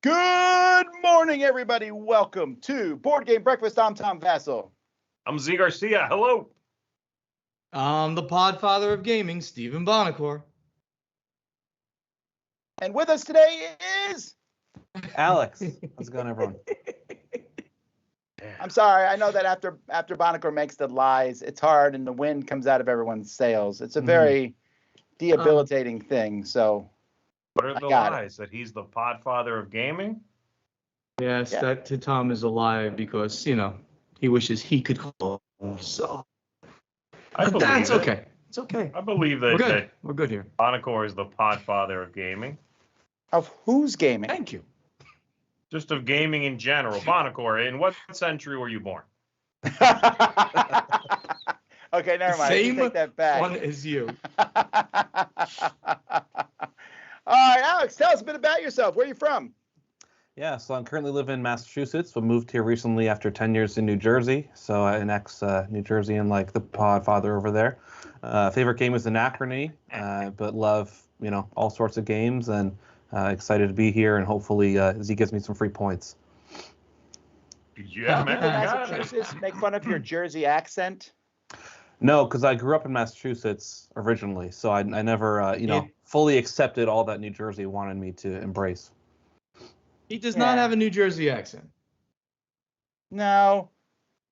Good morning, everybody. Welcome to Board Game Breakfast. I'm Tom Vassell. I'm Z Garcia. Hello. I'm the podfather of gaming, Stephen Bonacore. And with us today is Alex. How's it going, everyone? I'm sorry. I know that after Bonacore makes the lies, it's hard and the wind comes out of everyone's sails. It's a very debilitating thing. So, What are the lies? That he's the podfather of gaming? Yes, Yeah. that to Tom is a lie because, he wishes he could call himself. I believe That's it. okay. It's okay. I believe that, We're good. that We're good here. Bonacore is the podfather of gaming. Of who's gaming? Thank you. Just of gaming in general. Bonacore, in what century were you born? Okay, never mind. Same Take that back. one as you. All right, Alex, tell us a bit about yourself. Where are you from? Yeah, so I'm currently living in Massachusetts. We moved here recently after 10 years in New Jersey. So an ex-New Jerseyan, like the podfather over there. Favorite game is Anachrony, but love, all sorts of games, and excited to be here, and hopefully Z gives me some free points. Yeah, man. Massachusetts, make fun of your Jersey accent. No, because I grew up in Massachusetts originally, so I never, fully accepted all that New Jersey wanted me to embrace. He does not have a New Jersey accent. No,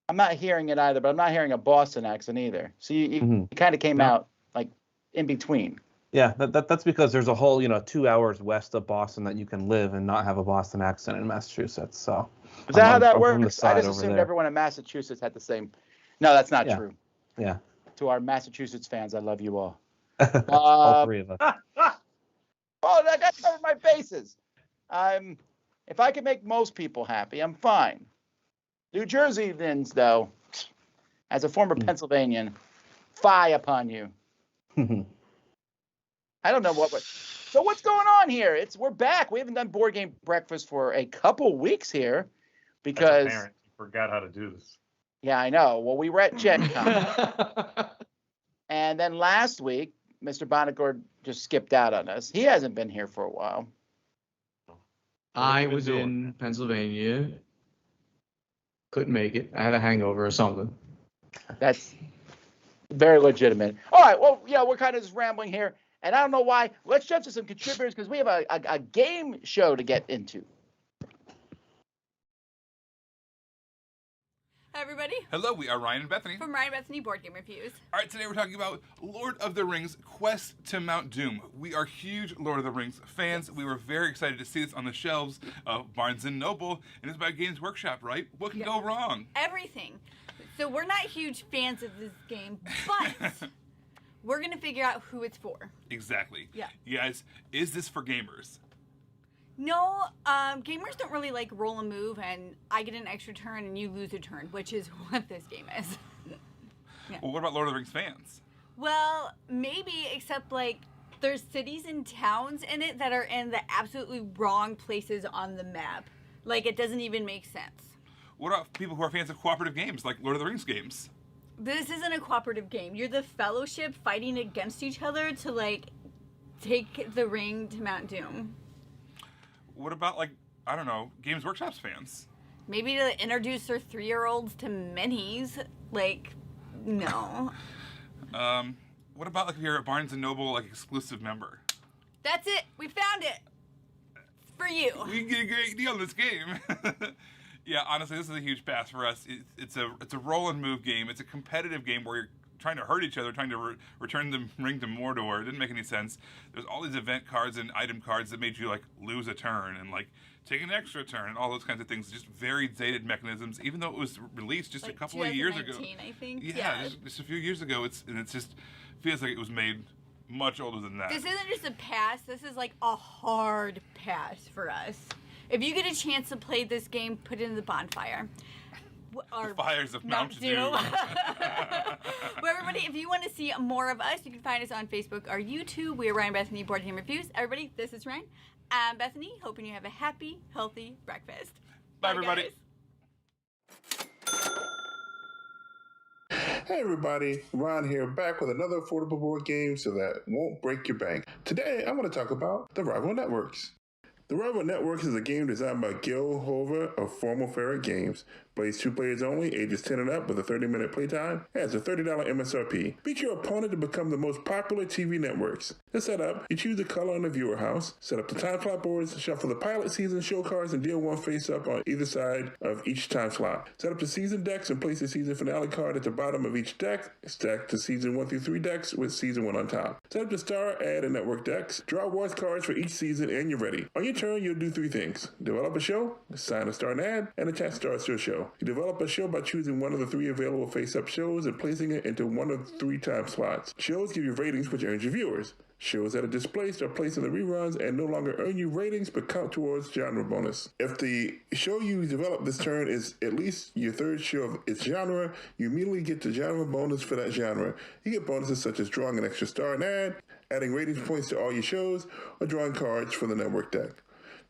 I'm not hearing it either, but I'm not hearing a Boston accent either. So you kind of came out like in between. Yeah, that's because there's a whole, 2 hours west of Boston that you can live and not have a Boston accent in Massachusetts. So is that how that I'm from the works? I side just over assumed there. everyone in Massachusetts had the same. No, that's not true. Yeah. To our Massachusetts fans, I love you all. All three of us. Oh, that covered my bases. If I can make most people happy, I'm fine. New Jerseyans, though, as a former Pennsylvanian, fie upon you. I don't know so what's going on here? We're back. We haven't done board game breakfast for a couple weeks here because As a parent, you forgot how to do this. Yeah, I know. Well, we were at Gen Con. And then last week, Mr. Bonacore just skipped out on us. He hasn't been here for a while. I was in Pennsylvania. Couldn't make it. I had a hangover or something. That's very legitimate. All right. Well, we're kind of just rambling here. And I don't know why. Let's jump to some contributors because we have a game show to get into. Hi, everybody. Hello, we are Ryan and Bethany. From Ryan and Bethany Board Game Reviews. All right, today we're talking about Lord of the Rings Quest to Mount Doom. We are huge Lord of the Rings fans. We were very excited to see this on the shelves of Barnes & Noble, and it's by Games Workshop, right? What can go wrong? Everything. So we're not huge fans of this game, but we're going to figure out who it's for. Exactly. Yeah. You guys, is this for gamers? No, gamers don't really like roll and move, and I get an extra turn and you lose a turn, which is what this game is. Well, what about Lord of the Rings fans? Well, maybe, except there's cities and towns in it that are in the absolutely wrong places on the map. It doesn't even make sense. What about people who are fans of cooperative games, like Lord of the Rings games? This isn't a cooperative game. You're the Fellowship fighting against each other to, take the ring to Mount Doom. What about, I don't know, Games Workshop's fans? Maybe to introduce their 3-year-olds to minis. No. What about, if you're a Barnes & Noble, exclusive member? That's it. We found it. It's for you. We can get a great deal on this game. Yeah, honestly, this is a huge pass for us. It's a roll and move game. It's a competitive game where you're trying to hurt each other, trying to return the ring to Mordor. It didn't make any sense. There's all these event cards and item cards that made you lose a turn and take an extra turn and all those kinds of things. Just very dated mechanisms. Even though it was released just a couple of years ago. 2019, I think. Yeah, just a few years ago. It just feels like it was made much older than that. This isn't just a pass. This is a hard pass for us. If you get a chance to play this game, put it in the bonfire. The fires of Mount Doom. Well, everybody, if you want to see more of us, you can find us on Facebook or YouTube. We are Ryan and Bethany Board Game Reviews. Everybody, this is Ryan. I'm Bethany. Hoping you have a happy, healthy breakfast. Bye everybody. Guys. Hey everybody, Ron here, back with another affordable board game so that won't break your bank. Today, I'm going to talk about the rival networks. The Rival Networks is a game designed by Gil Hova of Formal Ferret Games. Plays 2 players only, ages 10 and up, with a 30-minute playtime. Has a $30 MSRP. Beat your opponent to become the most popular TV networks. To set up, you choose the color on the viewer house, set up the time slot boards, shuffle the pilot season show cards, and deal 1 face-up on either side of each time slot. Set up the season decks and place the season finale card at the bottom of each deck. Stack the season 1 through 3 decks with season 1 on top. Set up the star, ad, and network decks. Draw awards cards for each season, and you're ready. On your turn, you'll do 3 things. Develop a show, assign a star and ad, and a chance to start your show. You develop a show by choosing one of the 3 available face-up shows and placing it into one of 3 time slots. Shows give you ratings, which earns you viewers. Shows that are displaced are placed in the reruns and no longer earn you ratings but count towards genre bonus. If the show you develop this turn is at least your 3rd show of its genre, you immediately get the genre bonus for that genre. You get bonuses such as drawing an extra star and ad, adding ratings points to all your shows, or drawing cards from the network deck.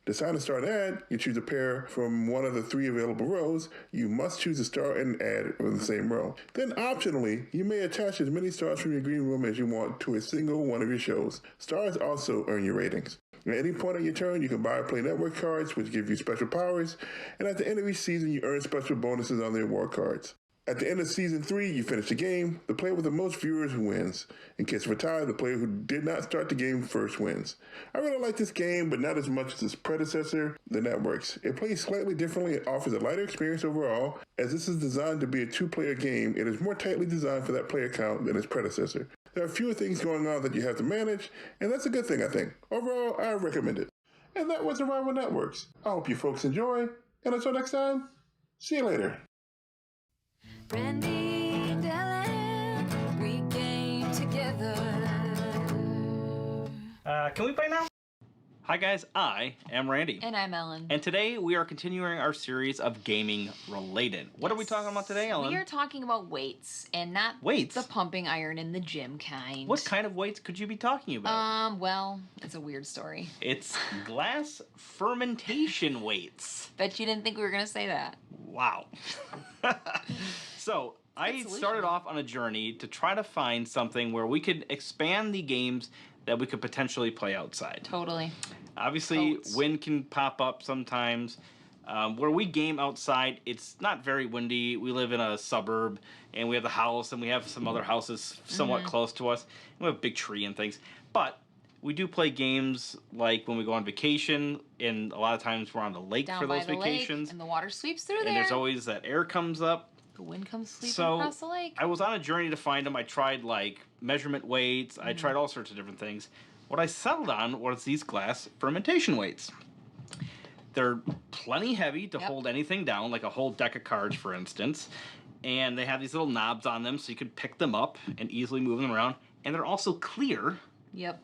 To assign a star and ad, you choose a pair from one of the 3 available rows. You must choose a star and ad from the same row. Then optionally, you may attach as many stars from your green room as you want to a single one of your shows. Stars also earn your ratings. At any point on your turn, you can buy or play network cards, which give you special powers, and at the end of each season, you earn special bonuses on the award cards. At the end of Season 3, you finish the game. The player with the most viewers who wins. In case of a tie, the player who did not start the game first wins. I really like this game, but not as much as its predecessor, The Networks. It plays slightly differently and offers a lighter experience overall. As this is designed to be a 2-player game, it is more tightly designed for that player count than its predecessor. There are fewer things going on that you have to manage, and that's a good thing, I think. Overall, I recommend it. And that was the Rival Networks. I hope you folks enjoy, and until next time, see you later. Brandy and Ellen, we game together. Can we play now? Hi guys, I am Randy. And I'm Ellen. And today we are continuing our series of gaming related. What are we talking about today, Ellen? We are talking about weights, and not weights? The pumping iron in the gym kind. What kind of weights could you be talking about? Well, it's a weird story. It's glass fermentation weights. Bet you didn't think we were gonna say that. Wow. So, I started off on a journey to try to find something where we could expand the games that we could potentially play outside. Totally. Obviously, wind can pop up sometimes. Where we game outside, it's not very windy. We live in a suburb, and we have the house, and we have some other houses somewhat close to us. We have a big tree and things. But we do play games like when we go on vacation, and a lot of times we're on the lake Down for by those the vacations. lake, and the water sweeps through there. And there's always that air comes up. The wind comes sweeping So across the lake. I was on a journey to find them. I tried like measurement weights. I tried all sorts of different things. What I settled on was these glass fermentation weights. They're plenty heavy to hold anything down, like a whole deck of cards, for instance. And they have these little knobs on them, so you could pick them up and easily move them around. And they're also clear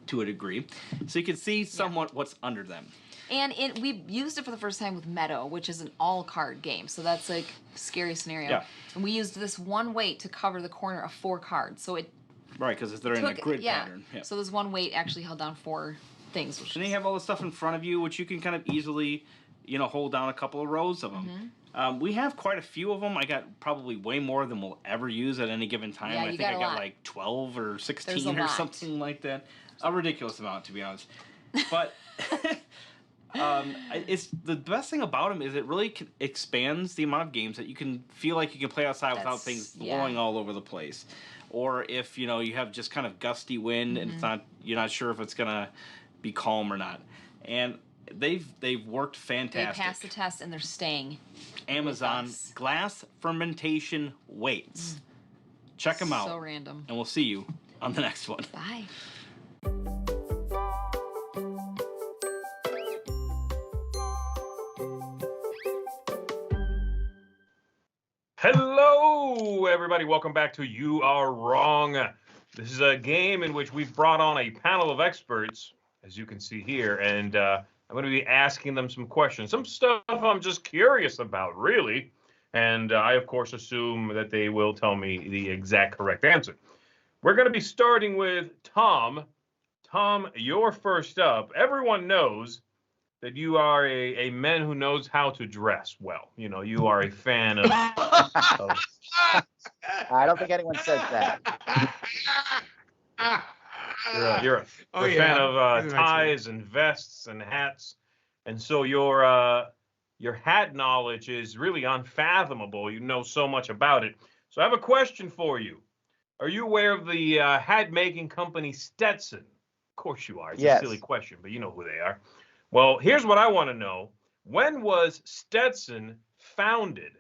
to a degree, so you can see somewhat what's under them. And we used it for the first time with Meadow, which is an all-card game. So that's like a scary scenario. Yeah. And we used this one weight to cover the corner of 4 cards. So it Right, because they're in a grid pattern. Yeah. So this one weight actually held down 4 things. Which And you have all the stuff in front of you, which you can kind of easily, hold down a couple of rows of them. We have quite a few of them. I got probably way more than we'll ever use at any given time. Yeah, I think I got like 12 or 16 or something like that. A ridiculous amount, to be honest. But it's the best thing about them is it really expands the amount of games that you can feel like you can play outside without things blowing all over the place. Or if you have just kind of gusty wind and you're not sure if it's gonna be calm or not. And they've worked fantastic. They passed the test and they're staying. Amazon glass fermentation weights. Check them out. So random. And we'll see you on the next one. Bye. Hello, everybody. Welcome back to You Are Wrong. This is a game in which we've brought on a panel of experts, as you can see here, and I'm going to be asking them some questions. Some stuff I'm just curious about, really. And I, of course, assume that they will tell me the exact correct answer. We're going to be starting with Tom. Tom, you're first up. Everyone knows that you are a man who knows how to dress well. You are a fan of... I don't think anyone said that. You're a fan of ties and vests and hats. And so your hat knowledge is really unfathomable. You know so much about it. So I have a question for you. Are you aware of the hat making company Stetson? Of course you are. It's a silly question, but you know who they are. Well, here's what I want to know. When was Stetson founded?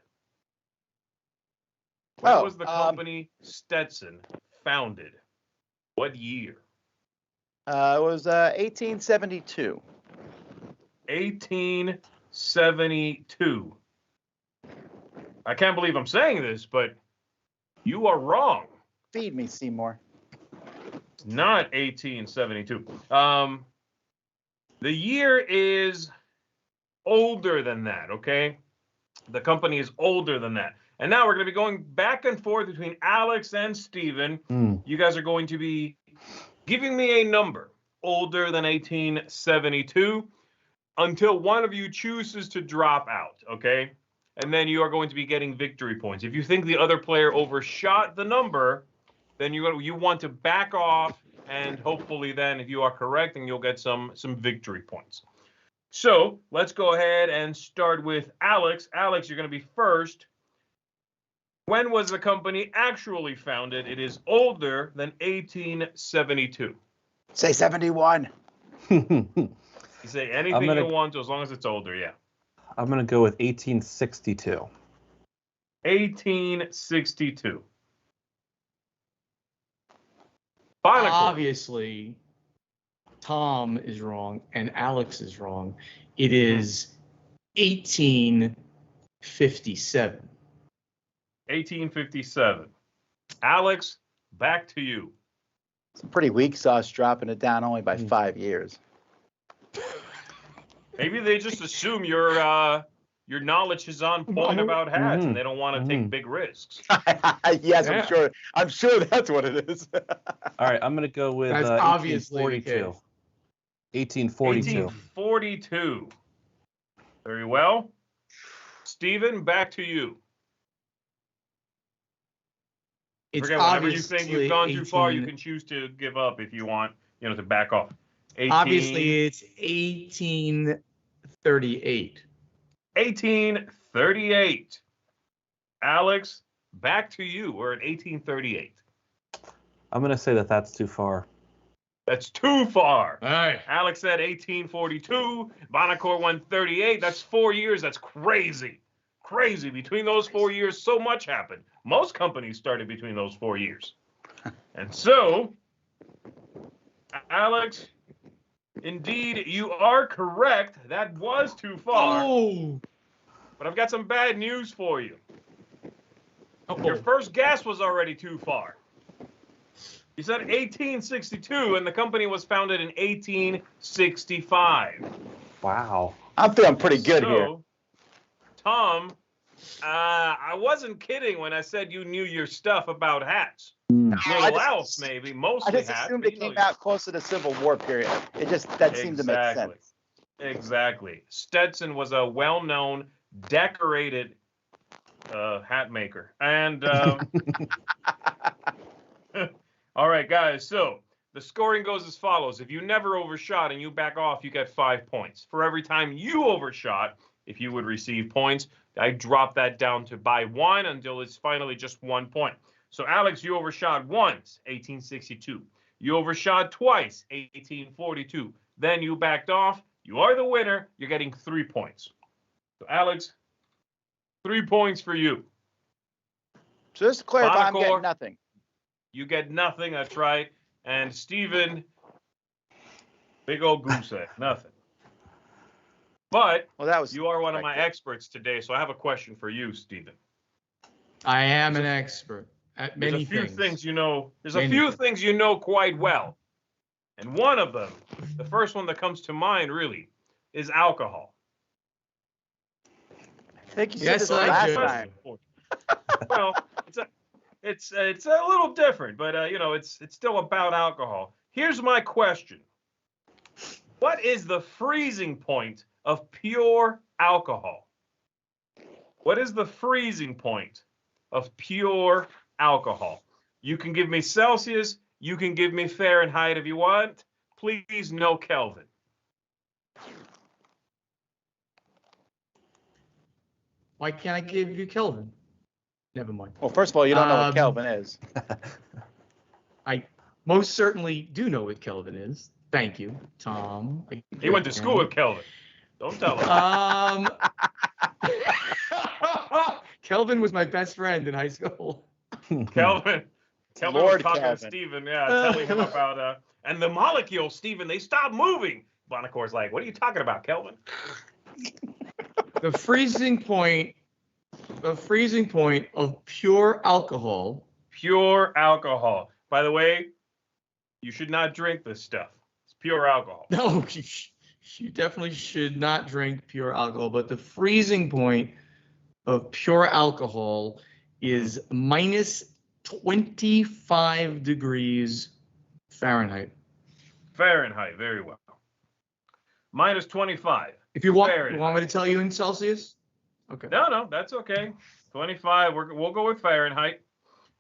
When was the company Stetson founded? What year? It was 1872. 1872. I can't believe I'm saying this, but you are wrong. Feed me, Seymour. It's not 1872. The year is older than that, okay? The company is older than that. And now we're going to be going back and forth between Alex and Steven. You guys are going to be giving me a number older than 1872 until one of you chooses to drop out, okay? And then you are going to be getting victory points. If you think the other player overshot the number, then you want to back off, and hopefully then if you are correct, then you'll get some victory points. So let's go ahead and start with Alex. Alex, you're going to be first. When was the company actually founded? It is older than 1872. Say 71. You say anything you want as long as it's older, yeah. I'm going to go with 1862. 1862. Obviously, Tom is wrong and Alex is wrong. It is 1857. 1857. Alex, back to you. It's pretty weak sauce, dropping it down only by 5 years. Maybe they just assume your knowledge is on point about hats, and they don't want to take big risks. Yes, yeah. I'm sure that's what it is. All right, I'm going to go with 1842. 1842. 1842. Very well. Steven, back to you. Whenever you think you've gone too far, you can choose to give up if you want, to back off. Obviously, it's 1838. 1838. Alex, back to you. We're at 1838. I'm going to say that's too far. That's too far. All right. Alex said 1842. Bonacore won 38. That's 4 years. That's crazy. Crazy. Between those 4 years, so much happened. Most companies started between those 4 years. And so, Alex, indeed, you are correct. That was too far. Oh. But I've got some bad news for you. Your first guess was already too far. You said 1862, and the company was founded in 1865. Wow. I'm feeling pretty good here. Tom, I wasn't kidding when I said you knew your stuff about hats. Little else, maybe. Mostly hats. I just assumed it came out close to the Civil War period. That seemed to make sense. Exactly. Stetson was a well-known, decorated hat maker. And all right, guys. So the scoring goes as follows. If you never overshot and you back off, you get 5 points. For every time you overshot, if you would receive points, I drop that down to by 1 until it's finally just 1 point. So, Alex, you overshot once, 1862. You overshot twice, 1842. Then you backed off. You are the winner. You're getting 3 points. So, Alex, 3 points for you. So just to clarify, I'm getting nothing. You get nothing. That's right. And Steven, big old goose egg, nothing. But you are one of my experts today, so I have a question for you, Steven. I am an expert at many things. There's a few things you know. There's a few things you know quite well. And one of them, the first one that comes to mind really, is alcohol. I think you said this last time. Well, it's a little different, but it's still about alcohol. Here's my question. What is the freezing point of pure alcohol? What is the freezing point of pure alcohol? You can give me Celsius. You can give me Fahrenheit if you want. Please, no Kelvin. Why can't I give you Kelvin? Never mind. Well, first of all, you don't know what Kelvin is. I most certainly do know what Kelvin is. Thank you, Tom. He went to school with Kelvin. Don't tell him. Kelvin was my best friend in high school. Kelvin was Lord talking Kelvin. to Steven, telling him about and the molecules, Steven, they stopped moving. Bonacor's like, what are you talking about, Kelvin? The freezing point of pure alcohol. Pure alcohol. By the way, you should not drink this stuff. It's pure alcohol. No, you definitely should not drink pure alcohol. But the freezing point of pure alcohol is minus 25 degrees Fahrenheit. Fahrenheit, very well. Minus 25. If you want, Fahrenheit. you want me to tell you in Celsius? Okay. No, that's okay. 25. We'll go with Fahrenheit.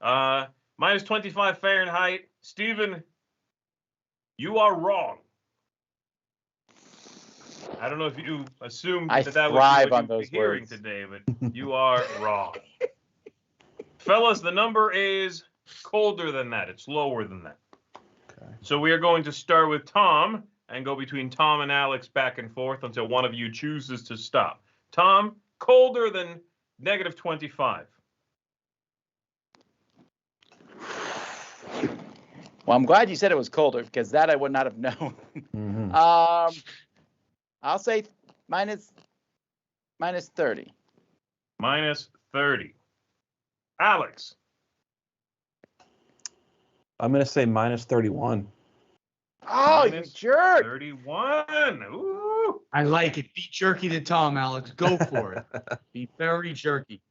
Minus 25 Fahrenheit. Steven, you are wrong. I don't know if you assumed that was what you were hearing today, but you are wrong. Fellas, the number is colder than that. It's lower than that. Okay. So we are going to start with Tom and go between Tom and Alex back and forth until one of you chooses to stop. Tom, colder than negative 25. Well, I'm glad you said it was colder because that I would not have known. Mm-hmm. I'll say minus 30. Minus 30. Alex. I'm going to say minus 31. Oh, Minus you jerk. 31. Ooh. I like it. Be jerky to Tom, Alex. Go for it. Be very jerky.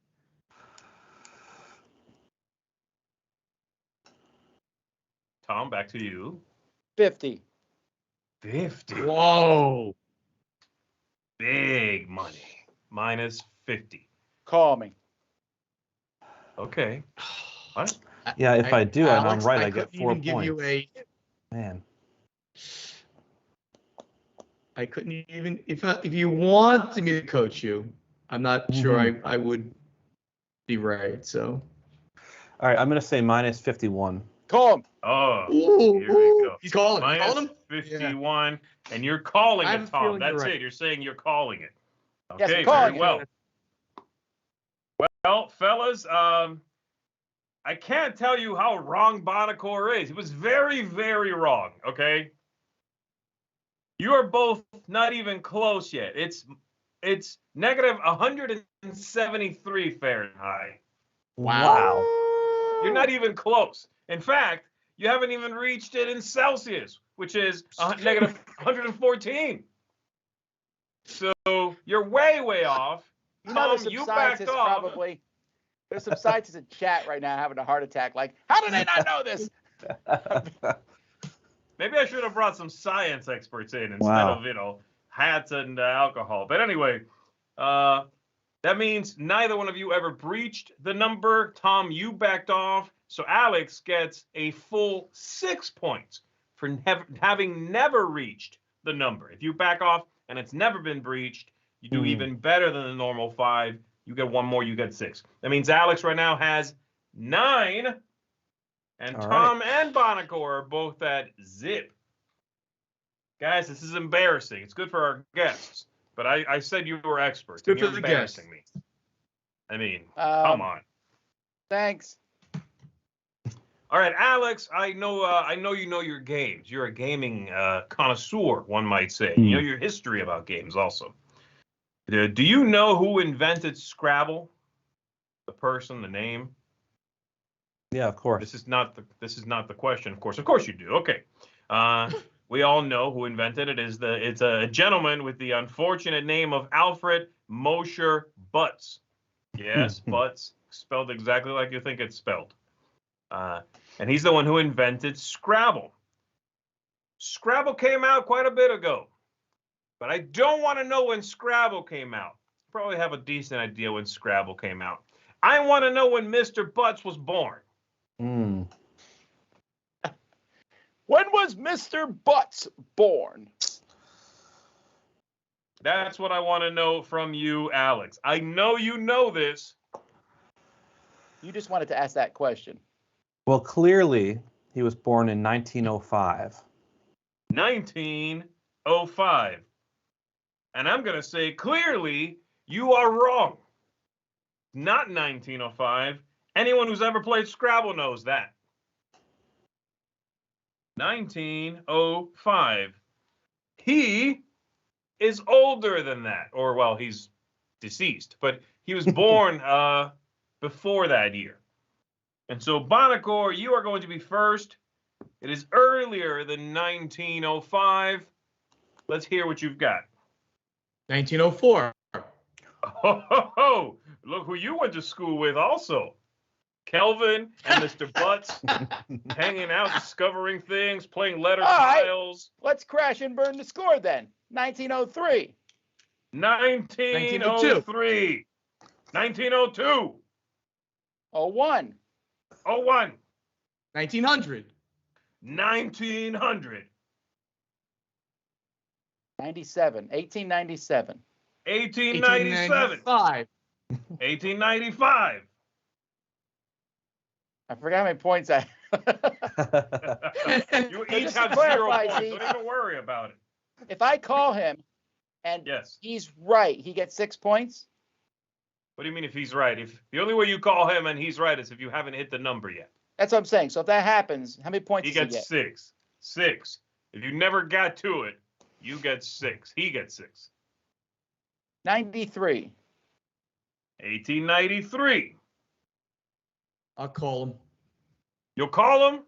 Tom, back to you. 50. 50. Whoa. Big money. Minus 50. Call me. Okay. What? Yeah, if I do and I'm Alex, right, I get 4 couldn't even points. give you a. Man. I couldn't even if you wanted me to coach you, I'm not sure I would be right. So. All right, I'm going to say minus 51. Call him. Oh, Ooh, here we go. He's calling. Minus Calling him? 51, and you're calling I have it, a Tom. feeling That's you're right. it. You're saying you're calling it. Yes, Okay, I'm calling very well. Well, fellas, I can't tell you how wrong Bonacor is. He was very, very wrong, okay? You are both not even close yet. It's negative 173 Fahrenheit. Wow. You're not even close. In fact, you haven't even reached it in Celsius, which is negative 114. So you're way, way off. You know, Tom, there's some you backed scientists off. probably. There's some scientists in chat right now having a heart attack. Like, how do they not know this? Maybe I should have brought some science experts in instead Wow. of, hats and alcohol. But anyway, that means neither one of you ever breached the number. Tom, you backed off. So Alex gets a full 6 points for having never reached the number. If you back off and it's never been breached, you do even better than the normal 5. You get 1 more, you get 6. That means Alex right now has 9. And All Tom and Bonacor are both at zip. Guys, this is embarrassing. It's good for our guests. But I said you were experts. Good and you're for the embarrassing me. I mean, come on. Thanks. All right, Alex, I know you know your games. You're a gaming connoisseur, one might say. You know your history about games also. Do you know who invented Scrabble? The person, the name? Yeah, of course. This is not the question, of course. Of course you do. Okay. We all know who invented it. It's a gentleman with the unfortunate name of Alfred Mosher Butts. Yes, Butts, spelled exactly like you think it's spelled. And he's the one who invented Scrabble. Scrabble came out quite a bit ago. But I don't want to know when Scrabble came out. Probably have a decent idea when Scrabble came out. I want to know when Mr. Butts was born. When was Mr. Butts born? That's what I want to know from you, Alex. I know you know this. You just wanted to ask that question. Well, clearly, he was born in 1905. 1905. And I'm going to say clearly you are wrong. Not 1905. Anyone who's ever played Scrabble knows that. 1905. He is older than that. Or, well, he's deceased. But he was born before that year. And so, Bonacore, you are going to be first. It is earlier than 1905. Let's hear what you've got. 1904. Oh, look who you went to school with also. Kelvin and Mr. Butts hanging out, discovering things, playing letter tiles. Let's crash and burn the score then. 1903. 1903. 1902. 01. 01. 1900. 1900. 97. 1897. 1897. 1895. 1895. I forgot how many points I. You So each just to have 0 clarify, points. see, Don't even worry about it. If I call him and Yes. he's right, he gets 6 points. What do you mean if he's right? If the only way you call him and he's right is if you haven't hit the number yet. That's what I'm saying. So if that happens, how many points He does he gets get? 6. 6. If you never got to it, you get 6. He gets 6. 93. 1893. I'll call him. You'll call him?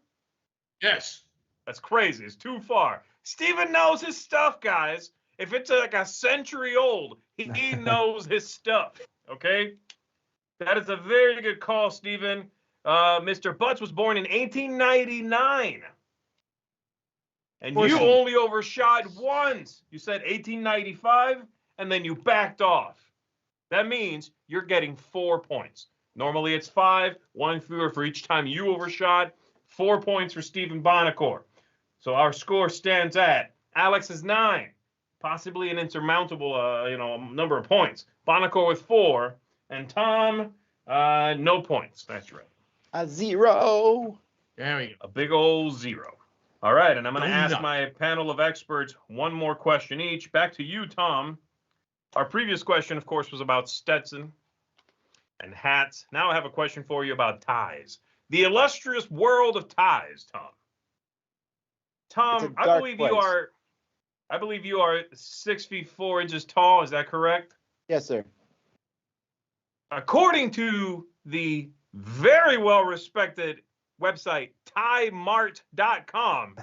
Yes. That's crazy. It's too far. Steven knows his stuff, guys. If it's like a century old, he knows his stuff. Okay? That is a very good call, Steven. Mr. Butts was born in 1899. And you only overshot once. You said 1895, and then you backed off. That means you're getting 4 points. Normally it's 5, 1 fewer for each time you overshot. 4 points for Stephen Bonacore. So our score stands at Alex is 9, possibly an insurmountable, number of points. Bonacore with 4, and Tom, no points. That's right. A 0. There we go. A big old 0. All right, and I'm going to ask Donut. my panel of experts one more question each. Back to you, Tom. Our previous question, of course, was about Stetson and hats. Now I have a question for you about ties. The illustrious world of ties, Tom. Tom, It's a dark place. I believe you are 6 feet 4 inches tall. Is that correct? Yes, sir. According to the very well-respected website tiemart.com,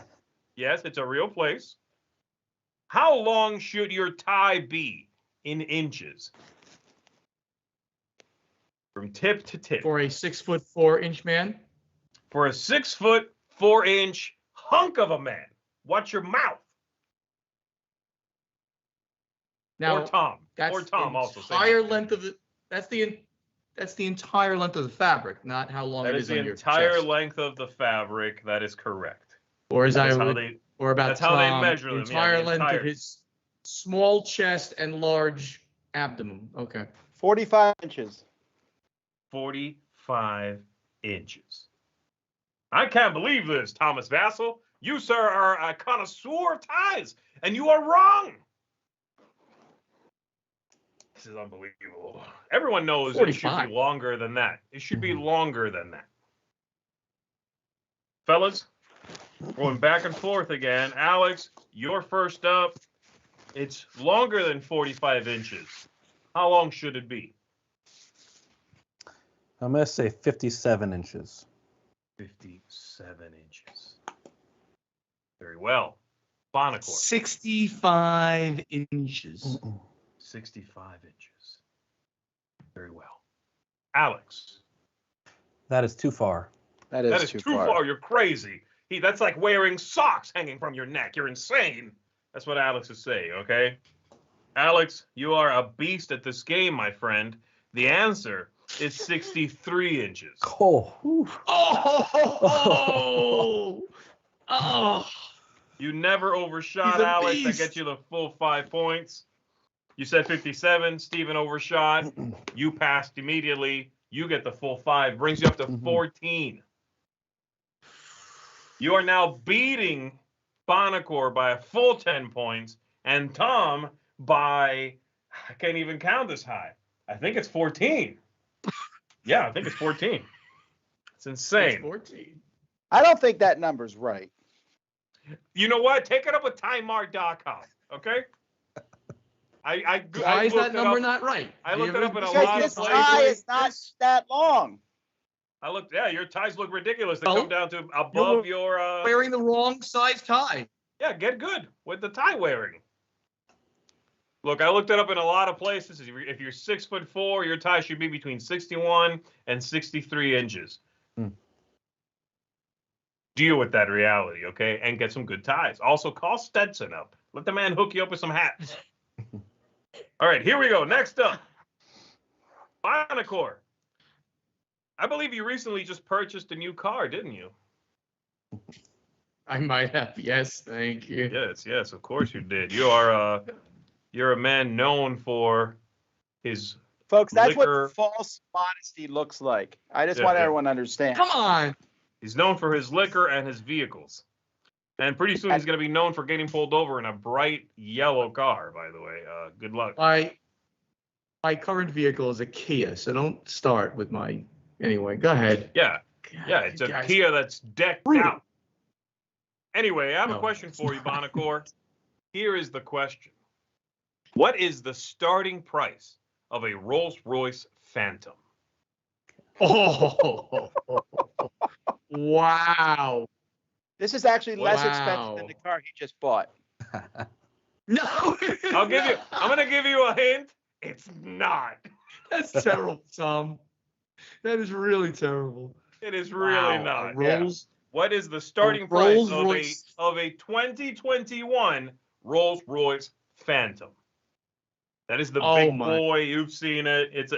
yes, it's a real place. How long should your tie be in inches? From tip to tip. For a 6'4" man. For a 6 foot 4 inch hunk of a man. Watch your mouth. Now, Or Tom. that's Or Tom the also. entire length of the. That's the entire length of the fabric, not how long That it is is the on your entire chest. length of the fabric. That is correct. Or as That's I how would, they- or about that's how they Tom, measure the them, yeah, entire the length entire- of his small chest and large abdomen. Okay. 45 inches. 45 inches. I can't believe this, Thomas Vassell. You, sir, are a connoisseur of ties, and you are wrong. This is unbelievable. Everyone knows it should 45. be longer than that. It should be longer than that. Fellas, going back and forth again. Alex, you're first up. It's longer than 45 inches. How long should it be? I'm going to say 57 inches. 57 inches. Very well. Bonacore, 65 inches. 65 inches. Very well. Alex, That is too far. That that is too far. You're crazy. That's like wearing socks hanging from your neck. You're insane. That's what Alex is saying, okay? Alex, you are a beast at this game, my friend. The answer is 63 inches. Oh, whew. Oh! You never overshot, He's a Alex. beast. That gets you the full 5 points. You said 57. Steven overshot. You passed immediately. You get the full 5. Brings you up to 14. You are now beating Bonacor by a full 10 points, and Tom by, I can't even count this high. I think it's 14. Yeah, I think it's 14. It's insane. It's 14. I don't think that number's right. You know what? Take it up with TimeMart.com, okay? Why is that number not right? I looked it up in a Because lot of this places. tie is not that long. Your ties look ridiculous. They Well, come down to above your. Wearing the wrong size tie. Yeah, get good with the tie wearing. Look, I looked it up in a lot of places. If you're 6'4", your tie should be between 61 and 63 inches. Deal with that reality, okay? And get some good ties. Also, call Stetson up. Let the man hook you up with some hats. All right, here we go. Next up, Bonacor. I believe you recently just purchased a new car, didn't you? I might have. Yes, thank you. Yes, of course you did. You're a man known for his Folks, that's liquor. what false modesty looks like. I just want everyone to understand. Come on. He's known for his liquor and his vehicles. And pretty soon he's going to be known for getting pulled over in a bright yellow car, by the way. Good luck. My current vehicle is a Kia, so don't start with my... Anyway, go ahead. Yeah, God, it's a guys. Kia that's decked Brutal. out. Anyway, I have a No. question for you, Bonacor. Here is the question. What is the starting price of a Rolls-Royce Phantom? Oh, wow. This is actually less Wow. expensive than the car he just bought. No. I'm going to give you a hint. It's not. That's terrible, Tom. That is really terrible. It is really not. Rolls. What is the starting price of a 2021 Rolls-Royce Phantom? That is the big boy. You've seen it. It's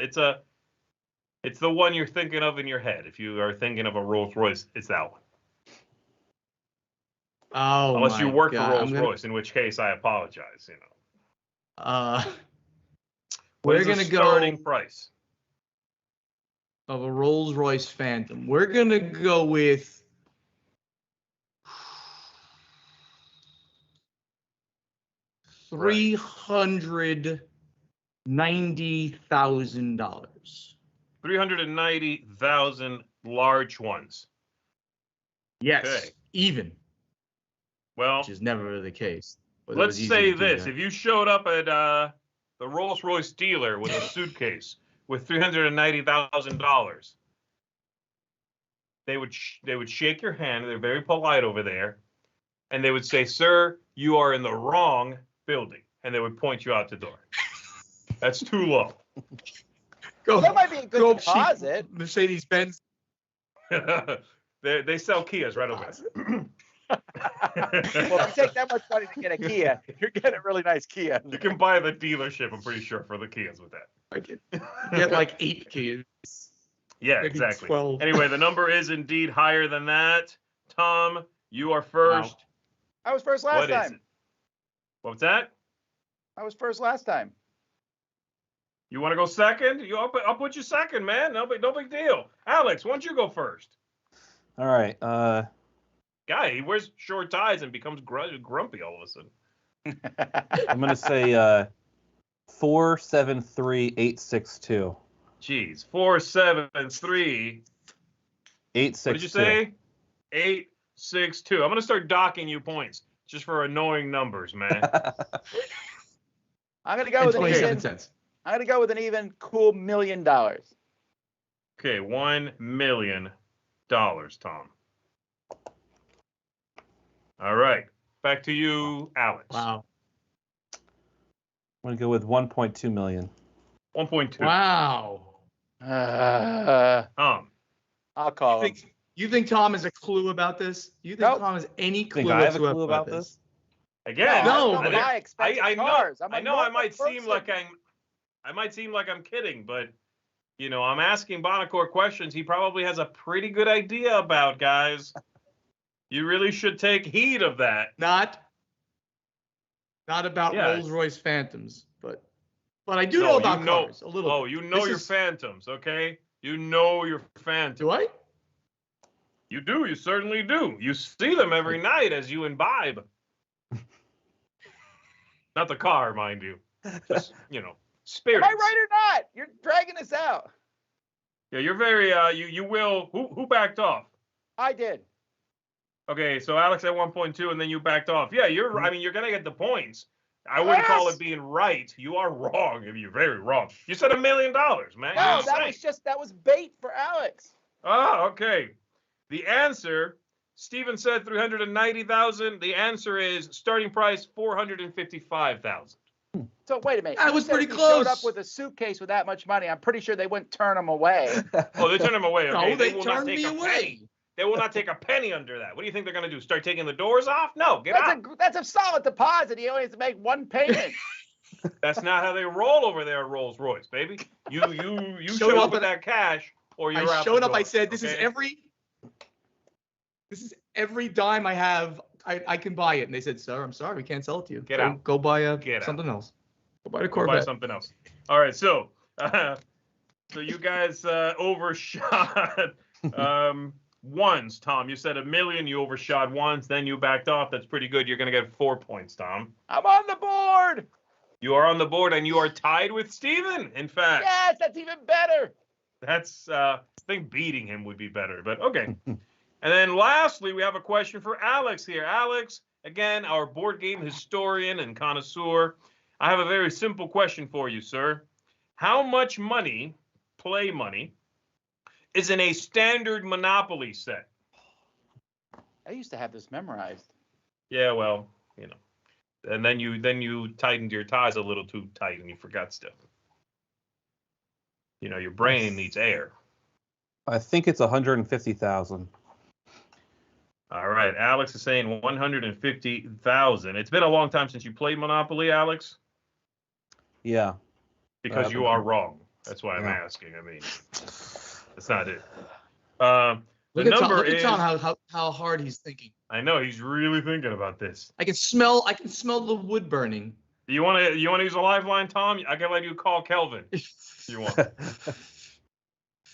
the one you're thinking of in your head. If you are thinking of a Rolls-Royce, it's that one. Oh, unless you work for Rolls-Royce, gonna... in which case I apologize. We're gonna go starting price of a Rolls-Royce Phantom. We're gonna go with $390,000. $390,000 large ones. Yes, Okay. even. Well, which is never the case. Let's say this: if you showed up at the Rolls-Royce dealer with a suitcase with $390,000, they would shake your hand. They're very polite over there, and they would say, "Sir, you are in the wrong building," and they would point you out the door. That's too low. That might be a good deposit. Mercedes Benz. They sell Kias right over there. Well, if you take that much money to get a Kia, you're getting a really nice Kia. You can buy the dealership, I'm pretty sure, for the Kias with that. I get like 8 Kias. Yeah, Maybe exactly. 12. Anyway, the number is indeed higher than that. Tom, you are first. Wow. I was first last What is time. it? What's that? I was first last time. You want to go second? I'll put you second, man. No big deal. Alex, why don't you go first? All right. Guy, he wears short ties and becomes grumpy all of a sudden. I'm gonna say 473862. Jeez, 473. 862. What did you say? 862. I'm gonna start docking you points just for annoying numbers, man. I'm gonna go with an even. 27 cents. I'm gonna go with an even cool $1 million. Okay, $1 million, Tom. All right, back to you, Alex. Wow. I'm gonna go with 1.2 million. 1.2. Wow. I'll call him. You think Tom has a clue about this? You think Tom has any clue Think I have a whatsoever clue about this? Again, No, I know I might seem like I'm kidding, but you know, I'm asking Bonacor questions he probably has a pretty good idea about, guys. You really should take heed of that. Not about Rolls-Royce Phantoms, but But I do know about cars a little. Oh, you know your phantoms, okay? You know your phantoms. Do I? You do. You certainly do. You see them every night as you imbibe. Not the car, mind you. Just, spirits. Am I right or not? You're dragging us out. Yeah, you're very, you will. Who backed off? I did. Okay, so Alex at 1.2, and then you backed off. Yeah, you're going to get the points. I wouldn't call it being right. You are wrong. You're very wrong. You said $1 million, man. No, that was bait for Alex. Oh, okay. The answer, Steven said 390,000. The answer is starting price 455,000. So wait a minute. That was pretty close. Showed up with a suitcase with that much money. I'm pretty sure they wouldn't turn him away. Oh, they turn him away. Okay? No, they will not turned take me a away. penny. They will not take a penny under that. What do you think they're going to do? Start taking the doors off? No, get out. That's a solid deposit. He only has to make one payment. That's not how they roll over there at Rolls Royce, baby. You show up with that cash, or you're out. I showed up. Door, I said, "This okay? is every dime I have. I can buy it." And they said, "Sir, I'm sorry, we can't sell it to you. Get out. Go buy Get something out. else. Go buy the Go Corvette. buy something else." All right, so you guys overshot ones, Tom. You said $1 million. You overshot once, then you backed off. That's pretty good. You're going to get 4 points, Tom. I'm on the board. You are on the board, and you are tied with Steven, in fact. Yes, that's even better. That's, I think beating him would be better, but okay. And then lastly, we have a question for Alex here. Alex, again, our board game historian and connoisseur. I have a very simple question for you, sir. How much money, play money, is in a standard Monopoly set? I used to have this memorized. Yeah, well, and then you tightened your ties a little too tight and you forgot stuff. Your brain needs air. I think it's 150,000. All right, Alex is saying 150,000. It's been a long time since you played Monopoly, Alex. Yeah. Because you are wrong. That's why I'm asking. I mean, that's not it. The number is. Look at Tom, how hard he's thinking. I know he's really thinking about this. I can smell the wood burning. Do you want to use a lifeline, Tom? I can let you call Kelvin. You want?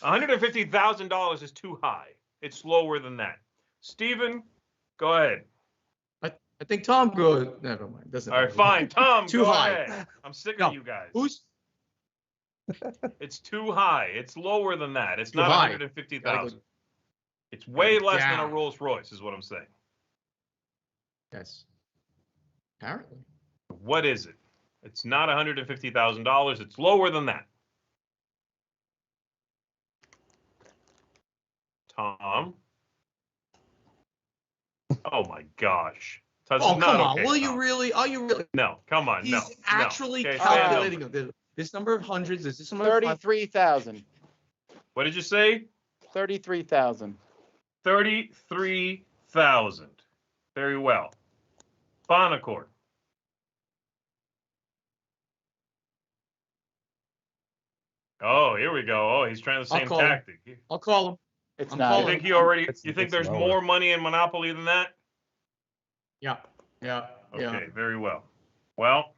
$150,000 is too high. It's lower than that. Steven, go ahead. I think Tom goes. Never mind. Doesn't. All right, fine. Tom, too go high. ahead. I'm sick of you guys. It's too high. It's lower than that. It's not 150,000. It's way less than a Rolls Royce, is what I'm saying. Yes. Apparently. What is it? It's not $150,000. It's lower than that. Tom. Oh my gosh. Come on. Okay, Will Tom. you really? Are you really? No, come on. He's no. actually Okay, calculating this number of hundreds. Is this number 33,000. What did you say? 33,000. 33,000. Very well. Bonacore. Oh, here we go. Oh, he's trying the same tactic. I'll call him. It's You not. think you think there's lower. more money in Monopoly than that? Yeah. Okay, very well. Well,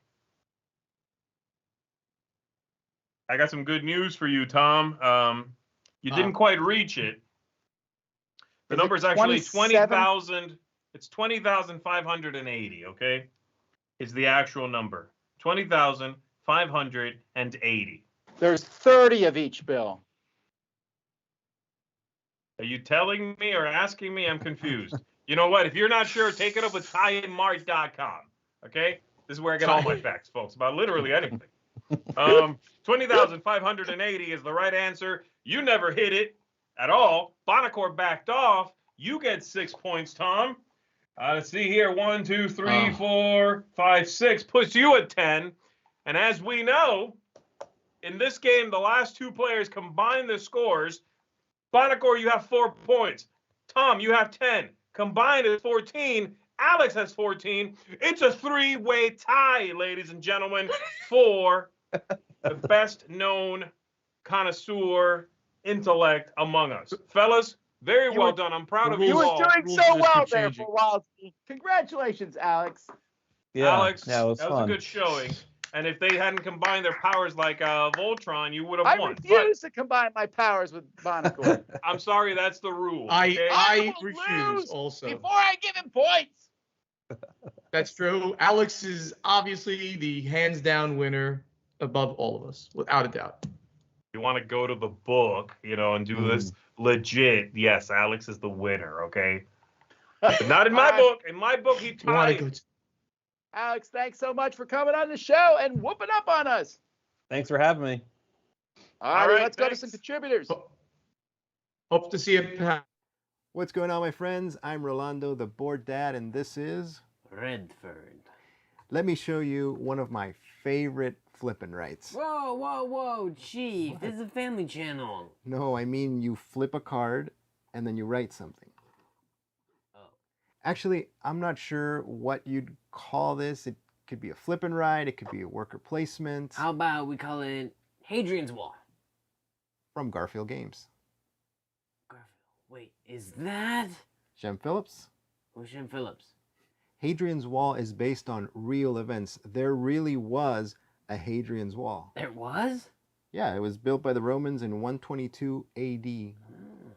I got some good news for you, Tom. You didn't quite reach it. The number is actually 20,000. It's 20,580. Okay, is the actual number 20,580. There's 30 of each bill. Are you telling me or asking me? I'm confused. You know what? If you're not sure, take it up with tiemart.com. Okay, this is where I get all my facts, folks, about literally anything. 20,580 is the right answer. You never hit it at all. Bonacore backed off. You get 6 points, Tom. Let's see here. 1, 2, 3, 4, 5, 6 puts you at 10. And as we know, in this game, the last two players combine the scores. Bonacore, you have 4 points. Tom, you have 10. Combined is 14. Alex has 14. It's a three-way tie, ladies and gentlemen, for the best known connoisseur intellect among us. Fellas, very well done. I'm proud of you all. You were doing so well there for a while. Congratulations, Alex. Yeah, Alex, yeah, it was that fun. was a good showing. And if they hadn't combined their powers like Voltron, you would have I won. refuse to combine my powers with Monocore. I'm sorry, that's the rule. I will refuse lose also. before I give him points. That's true. Alex is obviously the hands-down winner above all of us, without a doubt. You want to go to the book, and do this legit. Yes, Alex is the winner, okay? But not in my book. In my book, he tied. Alex, thanks so much for coming on the show and whooping up on us. Thanks for having me. All right, let's go to some contributors. Hope to see you. What's going on, my friends? I'm Rolando, the board dad, and this is Redford. Let me show you one of my favorite flippin' rights. Whoa, Chief. This is a family channel. No, I mean you flip a card and then you write something. Actually, I'm not sure what you'd call this. It could be a flip and ride. It could be a worker placement. How about we call it Hadrian's Wall? From Garfield Games. Wait, is that? Shem Phillips? Who's Shem Phillips? Hadrian's Wall is based on real events. There really was a Hadrian's Wall. There was? Yeah, it was built by the Romans in 122 AD. Do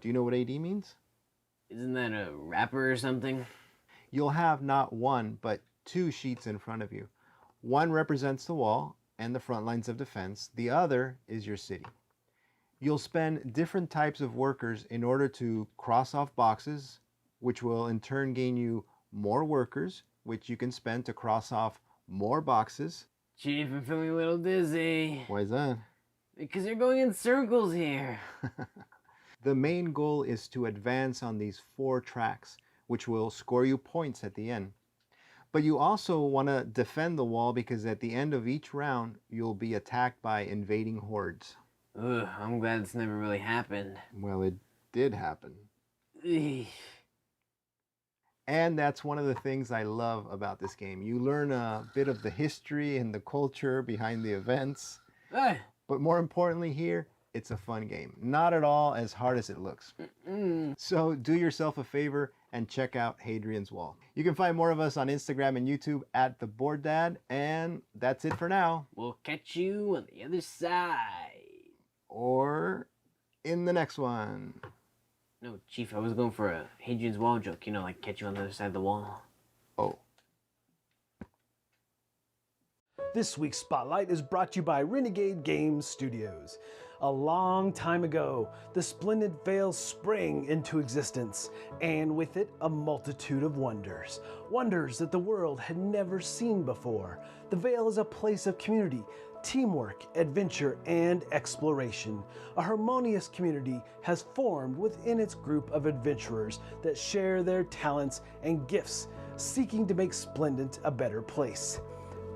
you know what AD means? Isn't that a rapper or something? You'll have not one, but two sheets in front of you. One represents the wall and the front lines of defense. The other is your city. You'll spend different types of workers in order to cross off boxes, which will in turn gain you more workers, which you can spend to cross off more boxes. Chief, I'm feeling a little dizzy. Why is that? Because you're going in circles here. The main goal is to advance on these 4 tracks, which will score you points at the end. But you also want to defend the wall because at the end of each round, you'll be attacked by invading hordes. Ugh, I'm glad it's never really happened. Well, it did happen. Eesh. And that's one of the things I love about this game. You learn a bit of the history and the culture behind the events. But more importantly here, it's a fun game. Not at all as hard as it looks. So do yourself a favor and check out Hadrian's Wall. You can find more of us on Instagram and YouTube at The Board Dad. And that's it for now. We'll catch you on the other side. Or in the next one. No, Chief, I was going for a Hadrian's Wall joke. Like catch you on the other side of the wall. Oh. This week's Spotlight is brought to you by Renegade Games Studios. A long time ago, the splendid Vale sprang into existence, and with it, a multitude of wonders. Wonders that the world had never seen before. The Vale is a place of community, teamwork, adventure, and exploration. A harmonious community has formed within its group of adventurers that share their talents and gifts, seeking to make Splendent a better place.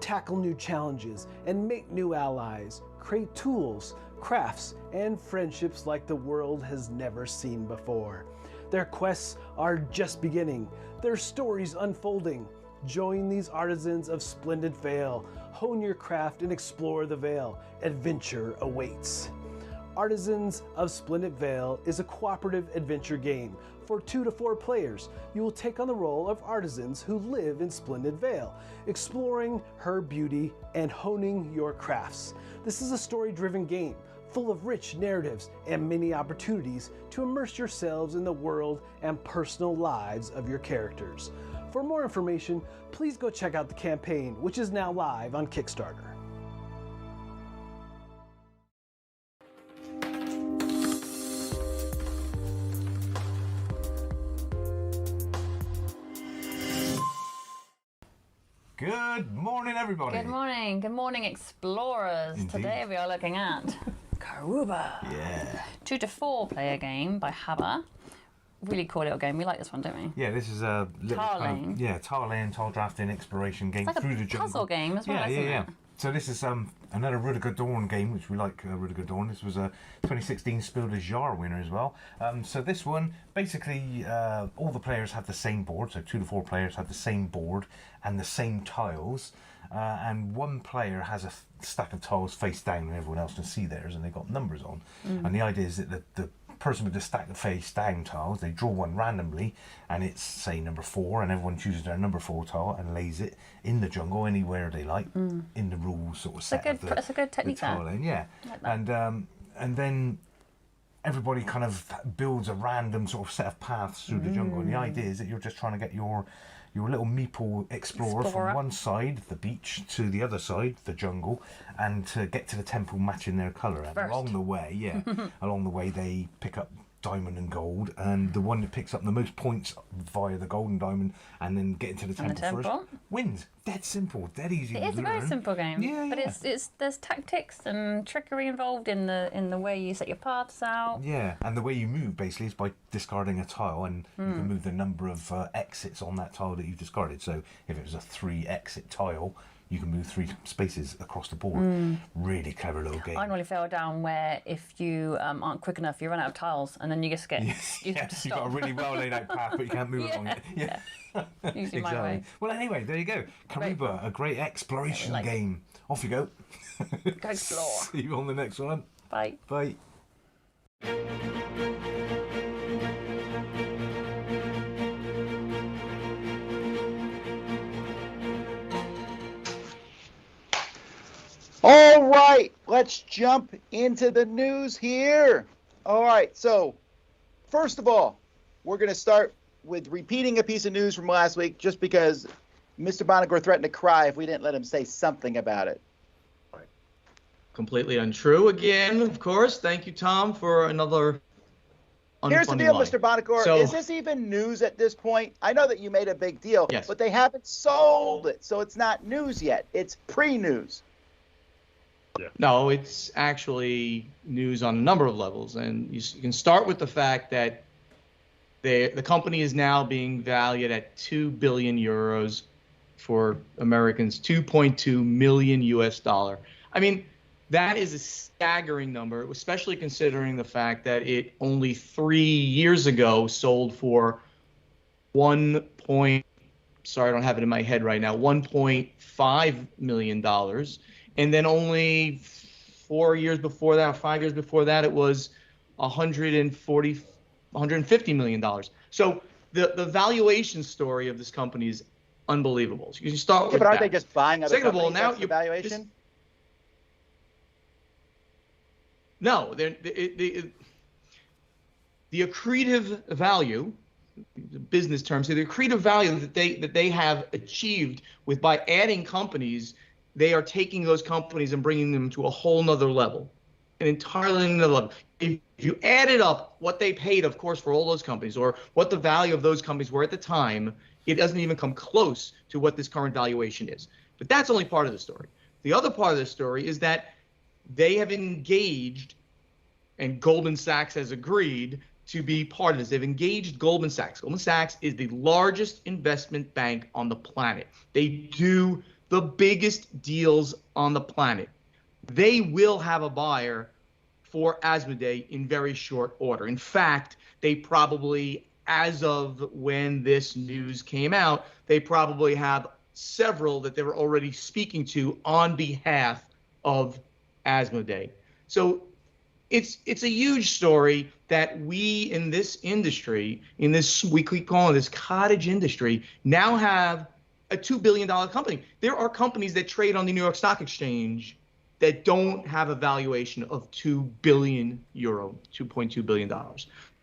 Tackle new challenges and make new allies, create tools, crafts, and friendships like the world has never seen before. Their quests are just beginning, their stories unfolding. Join these artisans of Splendid Vale. Hone your craft and explore the Vale. Adventure awaits. Artisans of Splendid Vale is a cooperative adventure game. For 2 to 4 players, you will take on the role of artisans who live in Splendid Vale, exploring her beauty and honing your crafts. This is a story-driven game, full of rich narratives and many opportunities to immerse yourselves in the world and personal lives of your characters. For more information, please go check out the campaign, which is now live on Kickstarter. Good morning, everybody. Good morning. Good morning, explorers. Indeed. Today we are looking at Karuba. Yeah. 2 to 4 player game by Haber. Really cool little game. We like this one, don't we? Yeah, this is a little Tile-laying. tile laying, tile drafting, exploration game It's like through a the jungle. puzzle game as well, isn't it? So this is another Rudiger Dawn game, which we like. Rudiger Dawn. This was a 2016 Spiel des Jahres winner as well. So this one, basically, all the players have the same board. So 2 to 4 players have the same board and the same tiles. And one player has a stack of tiles face down, and everyone else can see theirs, and they've got numbers on. And the idea is that the person with the stack of face down tiles, they draw one randomly, and it's say number 4, and everyone chooses their number 4 tile and lays it in the jungle anywhere they like in the rules sort of set. That's a good technique. Tiling, yeah, and then everybody kind of builds a random sort of set of paths through the jungle, and the idea is that you're just trying to get your little meeple explorer from one side, the beach, to the other side, the jungle, and to get to the temple matching their colour. And along the way, they pick up diamond and gold, and the one that picks up the most points via the gold and diamond and then get into the temple first wins. Dead simple, dead easy. It is a very simple game. Yeah, but it's there's tactics and trickery involved in the way you set your paths out. Yeah, and the way you move basically is by discarding a tile, and you can move the number of exits on that tile that you've discarded. So if it was a 3 exit tile, you can move 3 spaces across the board. Really clever little game. I normally fell down where if you aren't quick enough, you run out of tiles, and then you just get you have to stop. You've got a really well laid out path, but you can't move along it. Yeah. Usually my way. Well, anyway, there you go. Kariba, a great exploration game. Off you go. Go explore. See you on the next one. Bye. Bye. All right, let's jump into the news here. All right, so first of all, we're going to start with repeating a piece of news from last week just because Mr. Bonagor threatened to cry if we didn't let him say something about it. Completely untrue again, of course. Thank you, Tom, for another Here's the deal, line. Mr. Bonagor. So, is this even news at this point? I know that you made a big deal, yes, but they haven't sold it, so it's not news yet. It's pre-news. No, it's actually news on a number of levels, and you can start with the fact that the company is now being valued at 2 billion euros for Americans, 2.2 million US dollar. I mean, that is a staggering number, especially considering the fact that it only 3 years ago sold for sorry, I don't have it in my head right now, $1.5 million. And then only 4 years before that, 5 years before that, it was $150 million. So the valuation story of this company is unbelievable. So you can start with but aren't that. they just buying other Second of all, companies? now That's the valuation? No, the accretive value, the business terms, the accretive value that they have achieved by adding companies, they are taking those companies and bringing them to a whole nother level, an entirely another level. If you added up what they paid, of course, for all those companies, or what the value of those companies were at the time, it doesn't even come close to what this current valuation is. But that's only part of the story. The other part of the story is that they have engaged, and Goldman Sachs has agreed to be part of this. They've engaged Goldman Sachs. Goldman Sachs is the largest investment bank on the planet. They do the biggest deals on the planet. They will have a buyer for Asmodee in very short order. In fact, they probably, as of when this news came out, they probably have several that they were already speaking to on behalf of Asmodee. So it's a huge story that we in this industry, in this, we keep calling this cottage industry, now have a $2 billion company. There are companies that trade on the New York Stock Exchange that don't have a valuation of 2 billion euro, $2.2 billion.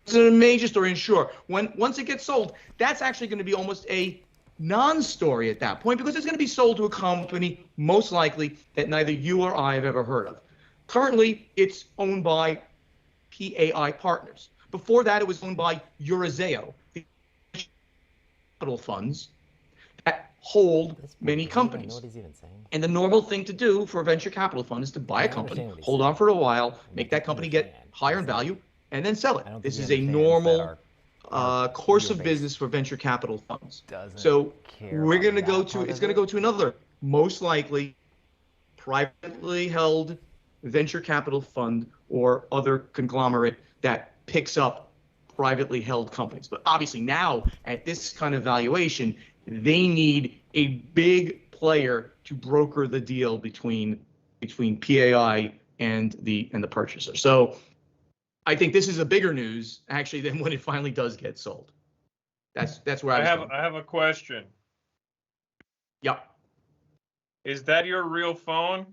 It's a major story, and sure, once it gets sold, that's actually going to be almost a non-story at that point, because it's going to be sold to a company most likely that neither you or I have ever heard of. Currently, it's owned by PAI Partners. Before that, it was owned by Eurazeo, the capital funds that hold many companies. I know what he's even saying. And the normal thing to do for a venture capital fund is to buy a company, hold on for a while, make that company get higher in value, and then sell it. This is a normal course of business for venture capital funds. So we're going to go to, it's going to go to another, most likely, privately held venture capital fund or other conglomerate that picks up privately held companies. But obviously now, at this kind of valuation, they need a big player to broker the deal between PAI and the purchaser. So I think this is a bigger news actually than when it finally does get sold. That's where I have a question. Yep. Is that your real phone?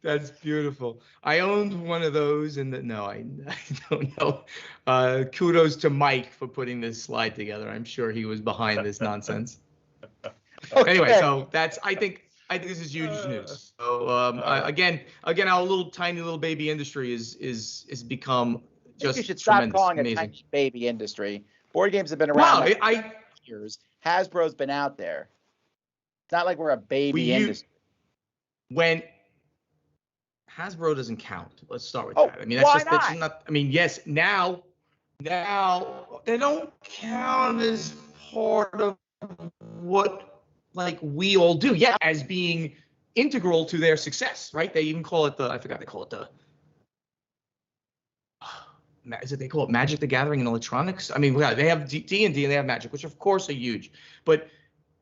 That's beautiful. I owned one of those, and no, I don't know. Kudos to Mike for putting this slide together. I'm sure he was behind this nonsense. Anyway, so I think this is huge news. So again, our little tiny little baby industry is become just you should tremendous, stop calling amazing. it tiny baby industry. Board games have been around years. Hasbro's been out there. It's not like we're a baby industry. When Hasbro doesn't count. Let's start with that. I mean, that's just not. I mean, yes, now they don't count as part of what like we all do. Yeah, as being integral to their success, right? They even call it I forgot they call it they call it Magic the Gathering in electronics? I mean, they have D&D and they have Magic, which of course are huge. But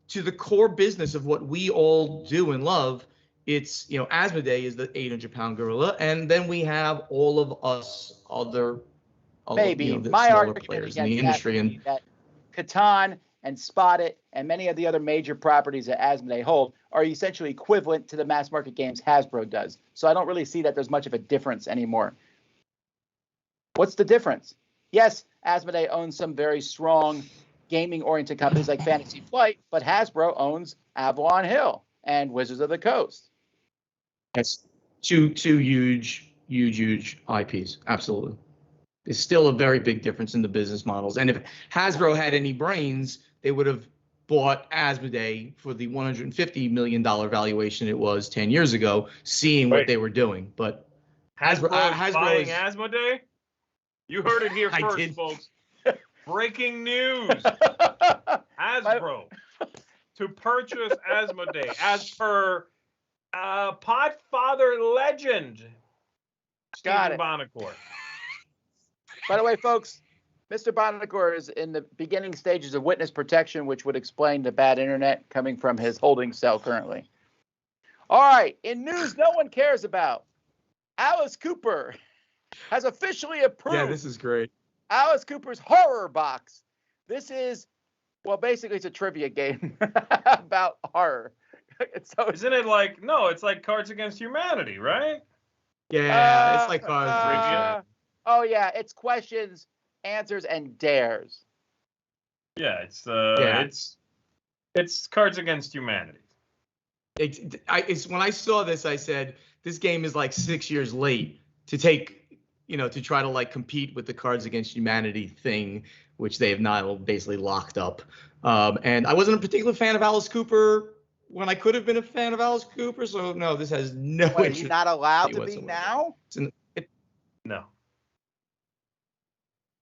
to the core business of what we all do and love, it's, Asmodee is the 800-pound gorilla, and then we have all of us other maybe the my smaller argument players in the industry. And that Catan and Spot It and many of the other major properties that Asmodee hold are essentially equivalent to the mass market games Hasbro does. So I don't really see that there's much of a difference anymore. What's the difference? Yes, Asmodee owns some very strong gaming-oriented companies like Fantasy Flight, but Hasbro owns Avalon Hill and Wizards of the Coast. Yes, two huge IPs. Absolutely. There's still a very big difference in the business models. And if Hasbro had any brains, they would have bought Asmodee for the $150 million valuation it was 10 years ago, seeing what they were doing. But Hasbro buying is Asmodee? You heard it here first, folks. Breaking news. Hasbro to purchase Asmodee as per Podfather legend, Stephen Bonacore. By the way, folks, Mr. Bonacore is in the beginning stages of witness protection, which would explain the bad internet coming from his holding cell currently. All right, in news no one cares about, Alice Cooper has officially approved. Yeah, this is great. Alice Cooper's Horror Box. This is, well, basically it's a trivia game about horror. Isn't it like, no, it's like Cards Against Humanity, right? Yeah, it's like Cards. Oh yeah, it's questions, answers, and dares. Yeah, it's Cards Against Humanity. It's when I saw this, I said this game is like 6 years late to take, to try to like compete with the Cards Against Humanity thing, which they have now basically locked up. And I wasn't a particular fan of Alice Cooper when I could have been a fan of Alice Cooper. So no, this has no interest. Are you not allowed to be now? No.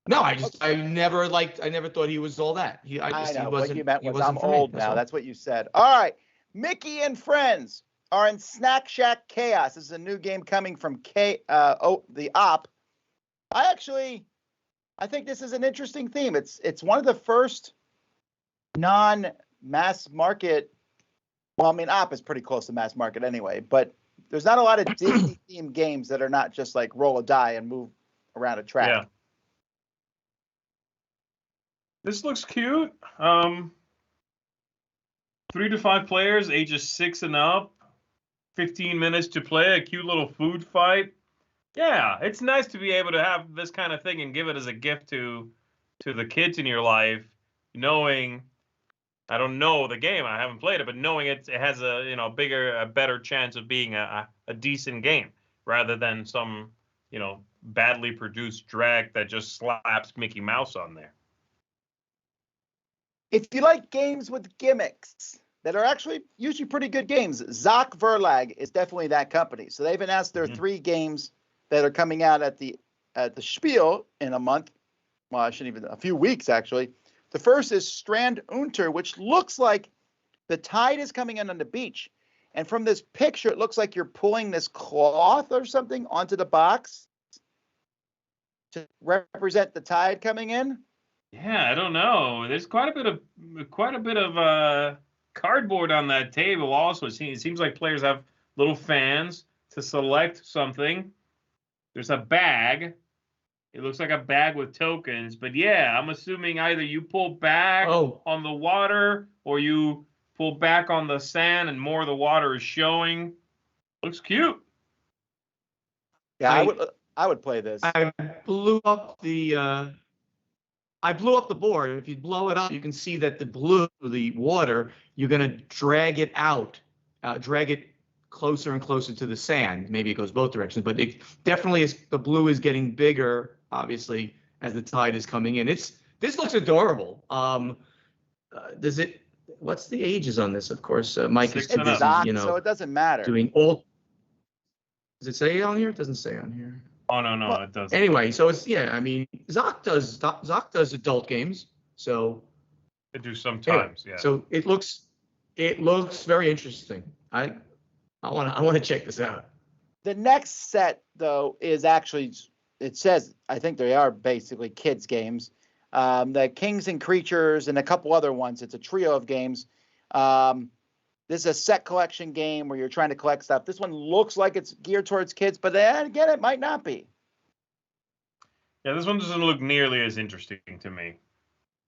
No, I never thought he was all that. I know, what you meant was I'm old now. That's what you said. All right. Mickey and Friends are in Snack Shack Chaos. This is a new game coming from the Op. I think this is an interesting theme. It's one of the first non-mass market. Well, I mean, Op is pretty close to mass market anyway, but there's not a lot of Disney-themed games that are not just like roll a die and move around a track. Yeah. This looks cute. 3 to 5 players, ages 6 and up. 15 minutes to play, a cute little food fight. Yeah, it's nice to be able to have this kind of thing and give it as a gift to the kids in your life, knowing, I don't know the game, I haven't played it, but knowing it has a better chance of being a decent game rather than some, badly produced drag that just slaps Mickey Mouse on there. If you like games with gimmicks that are actually usually pretty good games, Zoc Verlag is definitely that company. So they've announced their 3 games that are coming out at the Spiel in a month. Well, I shouldn't even, a few weeks actually. The first is Strand Unter, which looks like the tide is coming in on the beach. And from this picture, it looks like you're pulling this cloth or something onto the box to represent the tide coming in. Yeah, I don't know. There's quite a bit of cardboard on that table. Also, it seems like players have little fans to select something. There's a bag. It looks like a bag with tokens. But yeah, I'm assuming either you pull back on the water or you pull back on the sand and more of the water is showing. Looks cute. Yeah, I would play this. I blew up the board. If you blow it up, you can see that the water, you're going to drag it out, drag it closer and closer to the sand. Maybe it goes both directions, but it definitely is. The blue is getting bigger, obviously, as the tide is coming in. This looks adorable. Does it? What's the ages on this? Of course, Mike is too busy, so it doesn't matter. doing all. Does it say on here? It doesn't say on here. Oh no, it doesn't. Anyway, so it's I mean, Zoc does adult games, so they do sometimes. Yeah. So it looks very interesting. I want to check this out. The next set though is actually, it says, I think they are basically kids games. The Kings and Creatures and a couple other ones. It's a trio of games. This is a set collection game where you're trying to collect stuff. This one looks like it's geared towards kids, but then again, it might not be. Yeah, this one doesn't look nearly as interesting to me.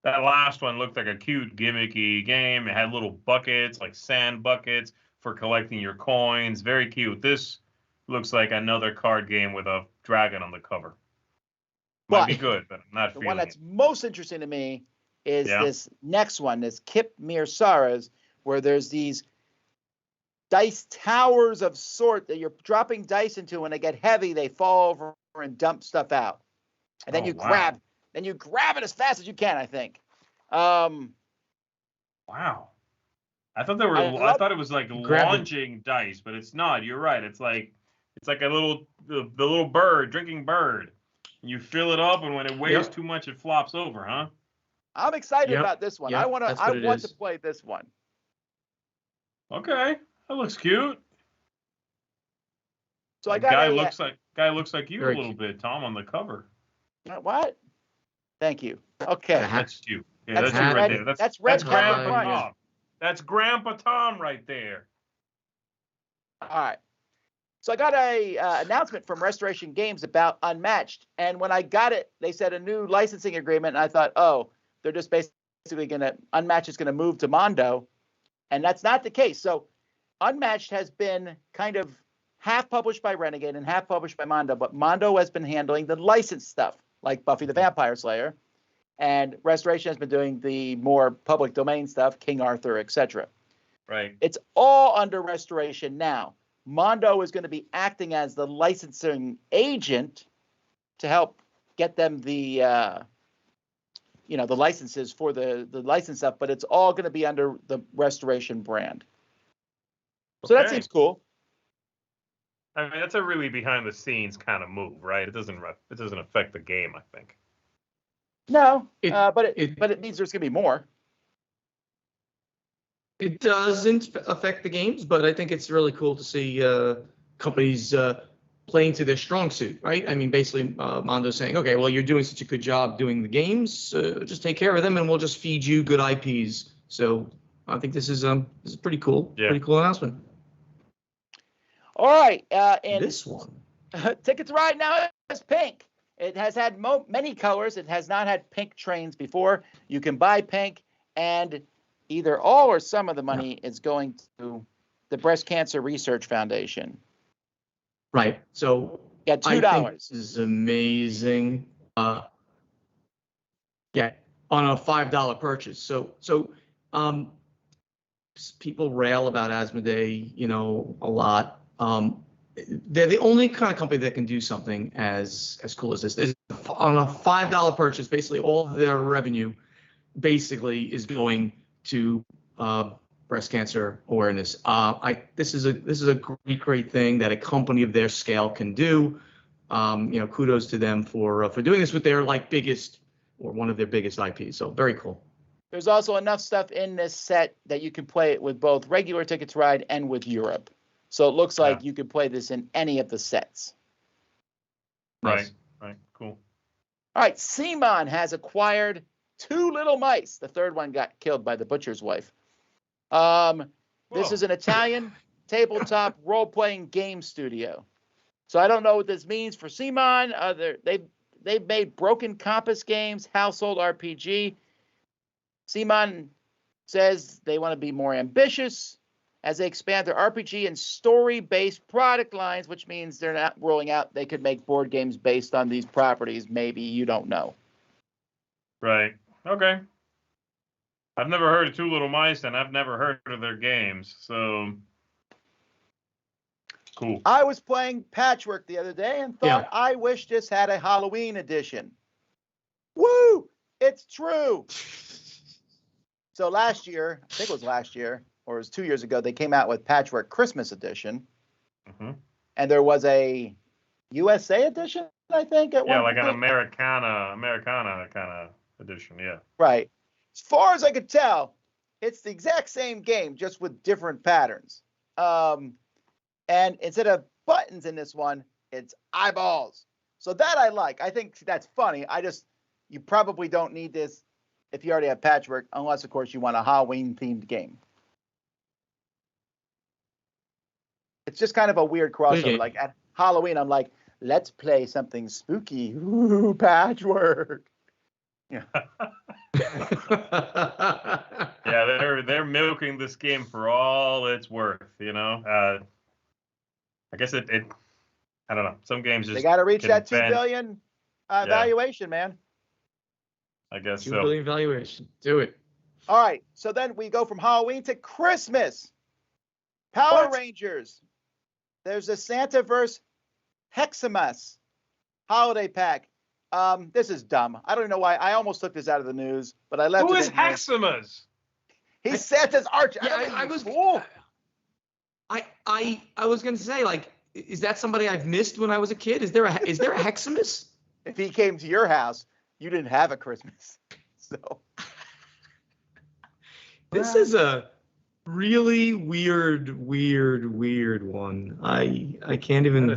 That last one looked like a cute, gimmicky game. It had little buckets, like sand buckets, for collecting your coins. Very cute. This looks like another card game with a dragon on the cover. Might be good, but I'm not feeling it. The one that's most interesting to me is this next one, this Kip Mirsaras, where there's these dice towers of sort that you're dropping dice into. When they get heavy, they fall over and dump stuff out. And then you grab it as fast as you can, I think. Wow. I thought I thought it was like launching dice, but it's not. You're right. It's like the little bird, drinking bird. You fill it up, and when it weighs too much, it flops over, huh? I'm excited about this one. I want to play this one. Okay, that looks cute. So I got guy looks like you a little bit, Tom, on the cover. What? Thank you. Okay. That's you. Yeah, that's you right there. That's Grandpa Tom. Tom. That's Grandpa Tom right there. All right. So I got a announcement from Restoration Games about Unmatched, and when I got it, they said a new licensing agreement, and I thought, they're just basically Unmatched is gonna move to Mondo, and that's not the case. So Unmatched has been kind of half published by Renegade and half published by Mondo, but Mondo has been handling the licensed stuff, like Buffy the Vampire Slayer, and Restoration has been doing the more public domain stuff, King Arthur, etc. Right. It's all under Restoration now. Mondo is going to be acting as the licensing agent to help get them the licenses for the license stuff, but it's all going to be under the Restoration brand. So that seems cool. I mean, that's a really behind the scenes kind of move, right? It doesn't affect the game, I think. No, but it means there's going to be more. It doesn't affect the games, but I think it's really cool to see companies playing to their strong suit, right? I mean, basically, Mondo's saying, okay, well, you're doing such a good job doing the games, just take care of them, and we'll just feed you good IPs. So I think this is pretty cool. Yeah. Pretty cool announcement. All right, and this one, Ticket to Ride now is pink. It has had many colors. It has not had pink trains before. You can buy pink, and either all or some of the money is going to the Breast Cancer Research Foundation. Right. So $2. This is amazing. On a $5 purchase. So people rail about Asmodee, a lot. They're the only kind of company that can do something as cool as this. On a $5 purchase, basically all of their revenue basically is going to breast cancer awareness. This is a great thing that a company of their scale can do. Kudos to them for doing this with their biggest or one of their biggest IPs. So very cool. There's also enough stuff in this set that you can play it with both regular Ticket to Ride and with Europe. So it looks like you could play this in any of the sets. Right. Cool. All right. CMON has acquired Two Little Mice. The third one got killed by the butcher's wife. This is an Italian tabletop role-playing game studio. So I don't know what this means for Simon. They've made Broken Compass games, household RPG. Simon says they want to be more ambitious as they expand their RPG and story-based product lines, which means they're not rolling out. They could make board games based on these properties. Maybe, you don't know. Right. Okay. I've never heard of Two Little Mice, and I've never heard of their games. So cool. I was playing Patchwork the other day and thought, I wish this had a Halloween edition. Woo! It's true. So last year, I think it was last year, or it was 2 years ago, they came out with Patchwork Christmas edition. Mm-hmm. And there was a USA edition, I think. At one like point. an Americana kind of edition, yeah. Right. As far as I could tell, it's the exact same game, just with different patterns. And instead of buttons in this one, it's eyeballs. So that I like. I think that's funny. You probably don't need this if you already have Patchwork, unless, of course, you want a Halloween-themed game. It's just kind of a weird crossover. Like at Halloween, I'm like, let's play something spooky. Ooh, Patchwork. Yeah. Yeah, they're milking this game for all it's worth, you know. I guess it I don't know. Some games just they got to reach that $2 billion valuation, man. I guess $2 billion valuation. Do it. All right. So then we go from Halloween to Christmas. Power Rangers. There's a Santaverse Heximus holiday pack. This is dumb. I don't know why. I almost took this out of the news, but I left it. Who is Heximus? He's Santa's arch. I was cool. I was gonna say, like, is that somebody I've missed when I was a kid? Is there a Heximus? If he came to your house, you didn't have a Christmas. So this is a really weird one. I can't even.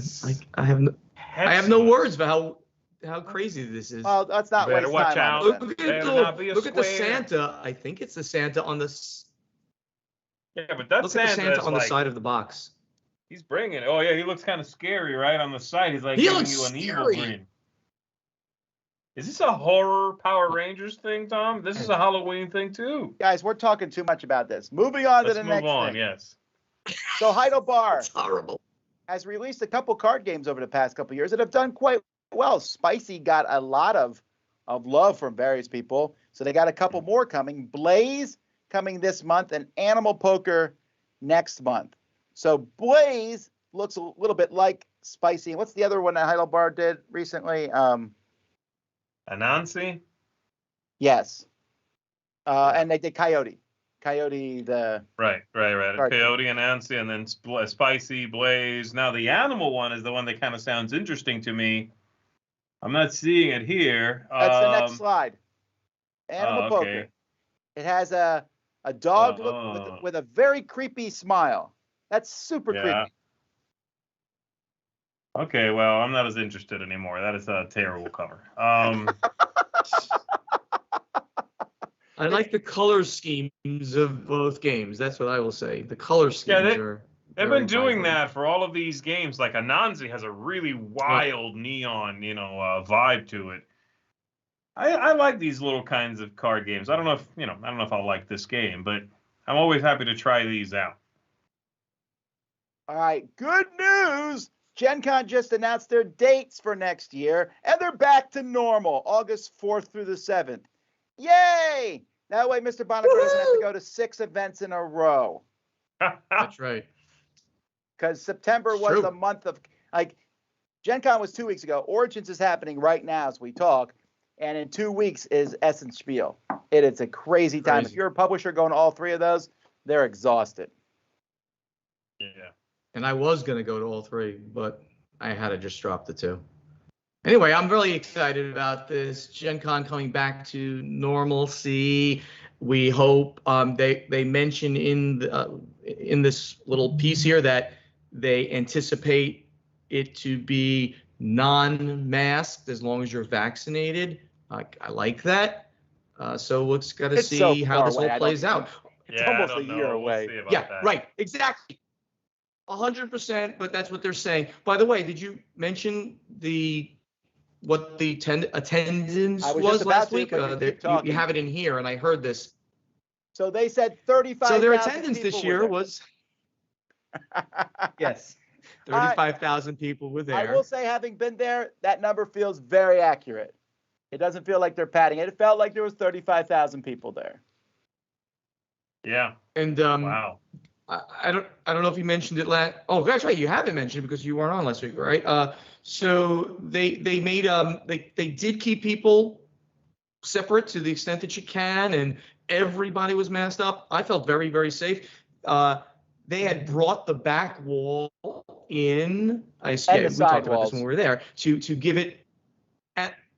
I have no words for how crazy this is. Well, that's not better watch out. Look at the Santa. I think it's the Santa on the. Yeah, but that's Look at the Santa on the side of the box. He's bringing it. Oh yeah, he looks kind of scary, right on the side. He's like giving you an evil grin. Is this a horror Power Rangers thing, Tom? This is a Halloween thing too. Guys, we're talking too much about this. Moving on to the next thing. Yes. So Heidelbar it's horrible. Has released a couple card games over the past couple years that have done quite well. Spicy got a lot of love from various people, so they got a couple more coming. Blaze coming this month, and Animal Poker next month. So Blaze looks a little bit like Spicy. What's the other one that Heidelbar did recently? Anansi? Yes. And they did Coyote. Coyote, the... Right. Coyote, Anansi, and then Spicy, Blaze. Now, the animal one is the one that kind of sounds interesting to me. I'm not seeing it here. That's the next slide. Animal Poker. It has a dog look with a very creepy smile. That's super creepy. Okay, well, I'm not as interested anymore. That is a terrible cover. I like the color schemes of both games. That's what I will say. The color schemes are. They've been doing that for all of these games. Like Anansi has a really wild neon, vibe to it. I like these little kinds of card games. I don't know if I'll like this game, but I'm always happy to try these out. All right, good news. Gen Con just announced their dates for next year, and they're back to normal, August 4th through the 7th. Yay! That way Mr. Bonacore doesn't have to go to 6 events in a row. That's right. Because September was the month of, Gen Con was 2 weeks ago. Origins is happening right now as we talk, and in 2 weeks is Essence Spiel. It is a crazy time. If you're a publisher going to all 3 of those, they're exhausted. Yeah. And I was going to go to all 3, but I had to just drop the 2. Anyway, I'm really excited about this. Gen Con coming back to normalcy. We hope they mention in this little piece here that they anticipate it to be non-masked as long as you're vaccinated. I like that. So we'll just got to It's so see how far this away, all I don't plays out. It's Yeah, I almost a don't year know. We'll away. see about Yeah, that. right. Exactly. 100%. But that's what they're saying. By the way, did you mention what the attendance I was was just about last to, week? but you keep You talking. have it in here, and I heard this. So they said 35,000 So their attendance people this were year there. was yes, 35,000 people were there. I will say, having been there, that number feels very accurate. It doesn't feel like they're padding it. It felt like there was 35,000 people there. Yeah. And wow. I don't know if you mentioned it last. Oh, that's right. You haven't mentioned it because you weren't on last week, right? So they made they did keep people separate to the extent that you can, and everybody was masked up. I felt very, very safe. They had brought the back wall in. We talked about this when we were there to give it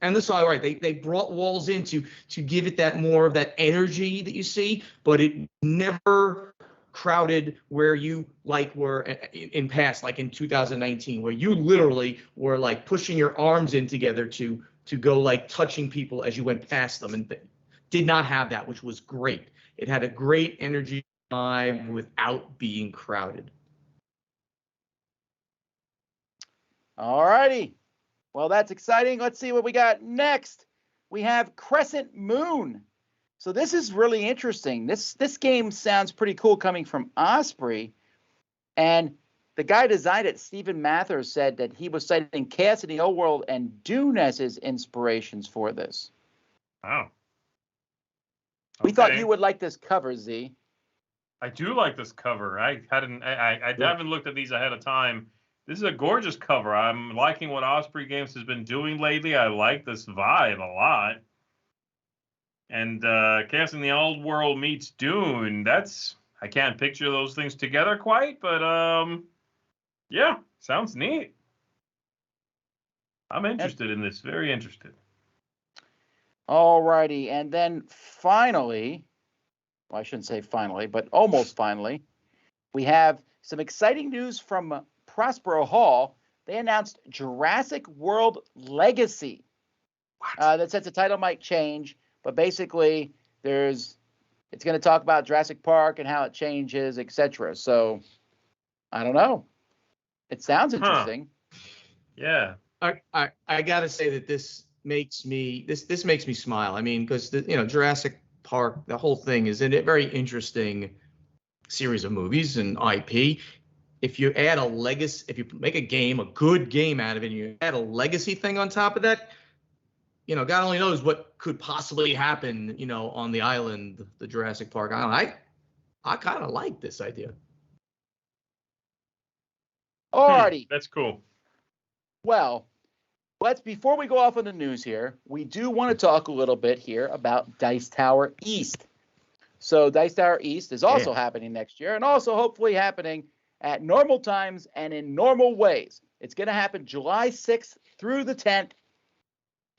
and the side, right? They brought walls in to give it that more of that energy that you see, but it never crowded where you were in past, like in 2019, where you literally were like pushing your arms in together to go like touching people as you went past them, and did not have that, which was great. It had a great energy vibe without being crowded. All righty. Well, that's exciting. Let's see what we got next. We have Crescent Moon. So this is really interesting. This game sounds pretty cool coming from Osprey. And the guy designed it, Stephen Mathers, said that he was citing Chaos in the Old World and Dune as his inspirations for this. Wow. We thought you would like this cover, Z. I do like this cover. I haven't looked at these ahead of time. This is a gorgeous cover. I'm liking what Osprey Games has been doing lately. I like this vibe a lot. And Chaos in the Old World meets Dune. I can't picture those things together quite, but yeah, sounds neat. I'm interested in this. Very interested. All righty. And then finally, well, I shouldn't say finally, but almost finally, we have some exciting news from Prospero Hall. They announced Jurassic World Legacy. That says the title might change, but basically it's going to talk about Jurassic Park and how it changes, etc. So I don't know. It sounds interesting. Yeah. I gotta say that this makes me smile. I mean, because Jurassic Park, the whole thing is a very interesting series of movies and IP. If you add a legacy, if you make a good game out of it, and you add a legacy thing on top of that, God only knows what could possibly happen, on the island, the Jurassic Park island. I kind of like this idea. Alrighty. That's cool. Well, before we go off on the news here, we do want to talk a little bit here about Dice Tower East. So Dice Tower East is also happening next year, and also hopefully happening at normal times and in normal ways. It's going to happen July 6th through the 10th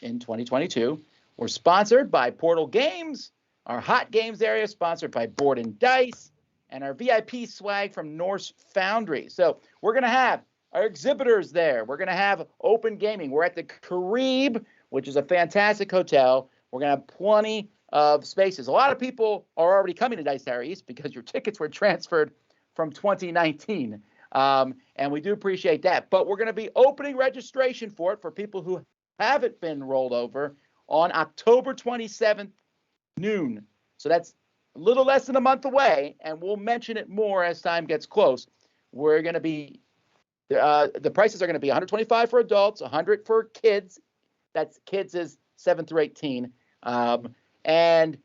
in 2022. We're sponsored by Portal Games, our Hot Games area sponsored by Board and Dice, and our VIP swag from Norse Foundry. So we're going to have our exhibitors there. We're going to have open gaming. We're at the Carib, which is a fantastic hotel. We're going to have plenty of spaces. A lot of people are already coming to Dice Tower East because your tickets were transferred from 2019. And we do appreciate that. But we're going to be opening registration for it for people who haven't been rolled over on October 27th, noon. So that's a little less than a month away, and we'll mention it more as time gets close. We're going to be the prices are going to be $125 for adults, $100 for kids. That's kids is 7 through 18. And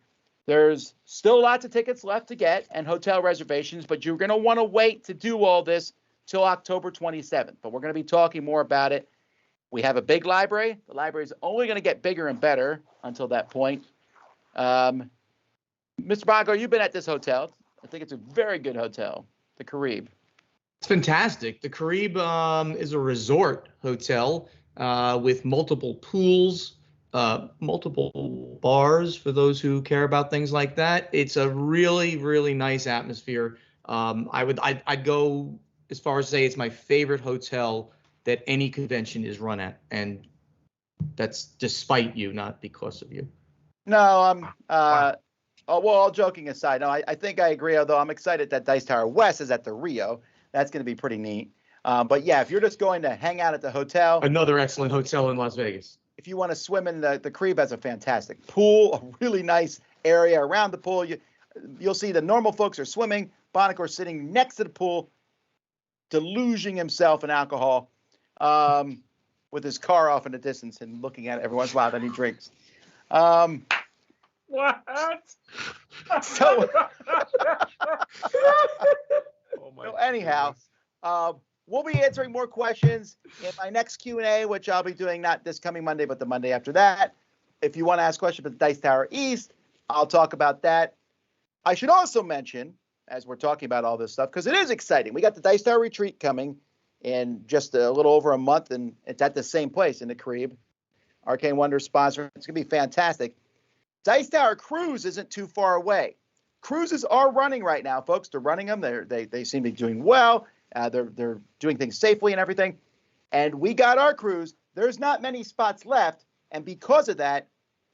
there's still lots of tickets left to get and hotel reservations, but you're going to want to wait to do all this till October 27th. But we're going to be talking more about it. We have a big library. The library is only going to get bigger and better until that point. Mr. Bongo, you've been at this hotel. I think it's a very good hotel, the Carib. It's fantastic. The Carib is a resort hotel with multiple pools, multiple bars for those who care about things like that. It's a really, really nice atmosphere. I'd go as far as say it's my favorite hotel that any convention is run at, and that's despite you, not because of you. No, all joking aside, no, I think I agree, although I'm excited that Dice Tower West is at the Rio. That's going to be pretty neat. But yeah, if you're just going to hang out at the hotel. Another excellent hotel in Las Vegas. If you want to swim in the Creve, has a fantastic pool, a really nice area around the pool. You'll see the normal folks are swimming. Bonacor's sitting next to the pool, deluging himself in alcohol, with his car off in the distance and looking at it every once in a while. Then he drinks. What? So, Oh anyhow, we'll be answering more questions in my next Q&A, which I'll be doing not this coming Monday, but the Monday after that. If you want to ask questions about the Dice Tower East, I'll talk about that. I should also mention, as we're talking about all this stuff, because it is exciting. We got the Dice Tower Retreat coming in just a little over a month, and it's at the same place in the Creve. Arcane Wonder sponsor. It's going to be fantastic. Dice Tower Cruise isn't too far away. Cruises are running right now, folks. They're running them. They seem to be doing well. They're doing things safely and everything. And we got our cruise. There's not many spots left. And because of that,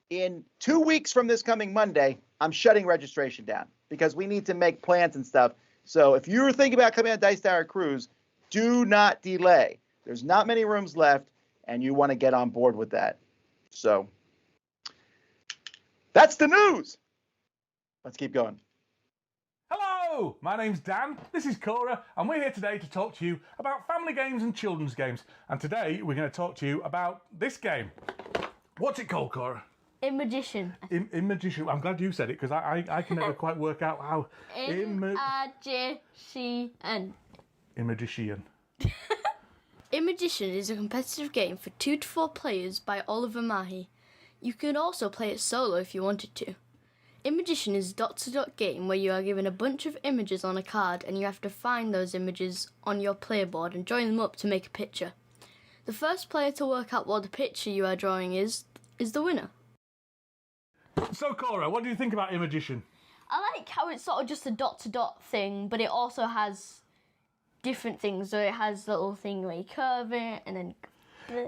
in 2 weeks from this coming Monday, I'm shutting registration down because we need to make plans and stuff. So if you're thinking about coming on Dice Tower Cruise, do not delay. There's not many rooms left, and you want to get on board with that. So that's the news. Let's keep going. Hello, my name's Dan, this is Cora, and we're here today to talk to you about family games and children's games. And today we're going to talk to you about this game. What's it called, Cora? Imagician. Imagician. I'm glad you said it because I can never quite work out how. Imagician. Imagician. Imagician is a competitive game for 2 to 4 players by Oliver Mahi. You can also play it solo if you wanted to. Imagician is a dot-to-dot game where you are given a bunch of images on a card and you have to find those images on your player board and join them up to make a picture. The first player to work out what the picture you are drawing is the winner. So, Cora, what do you think about Imagician? I like how it's sort of just a dot-to-dot thing, but it also has different things. So it has a little thing where you curve it and then...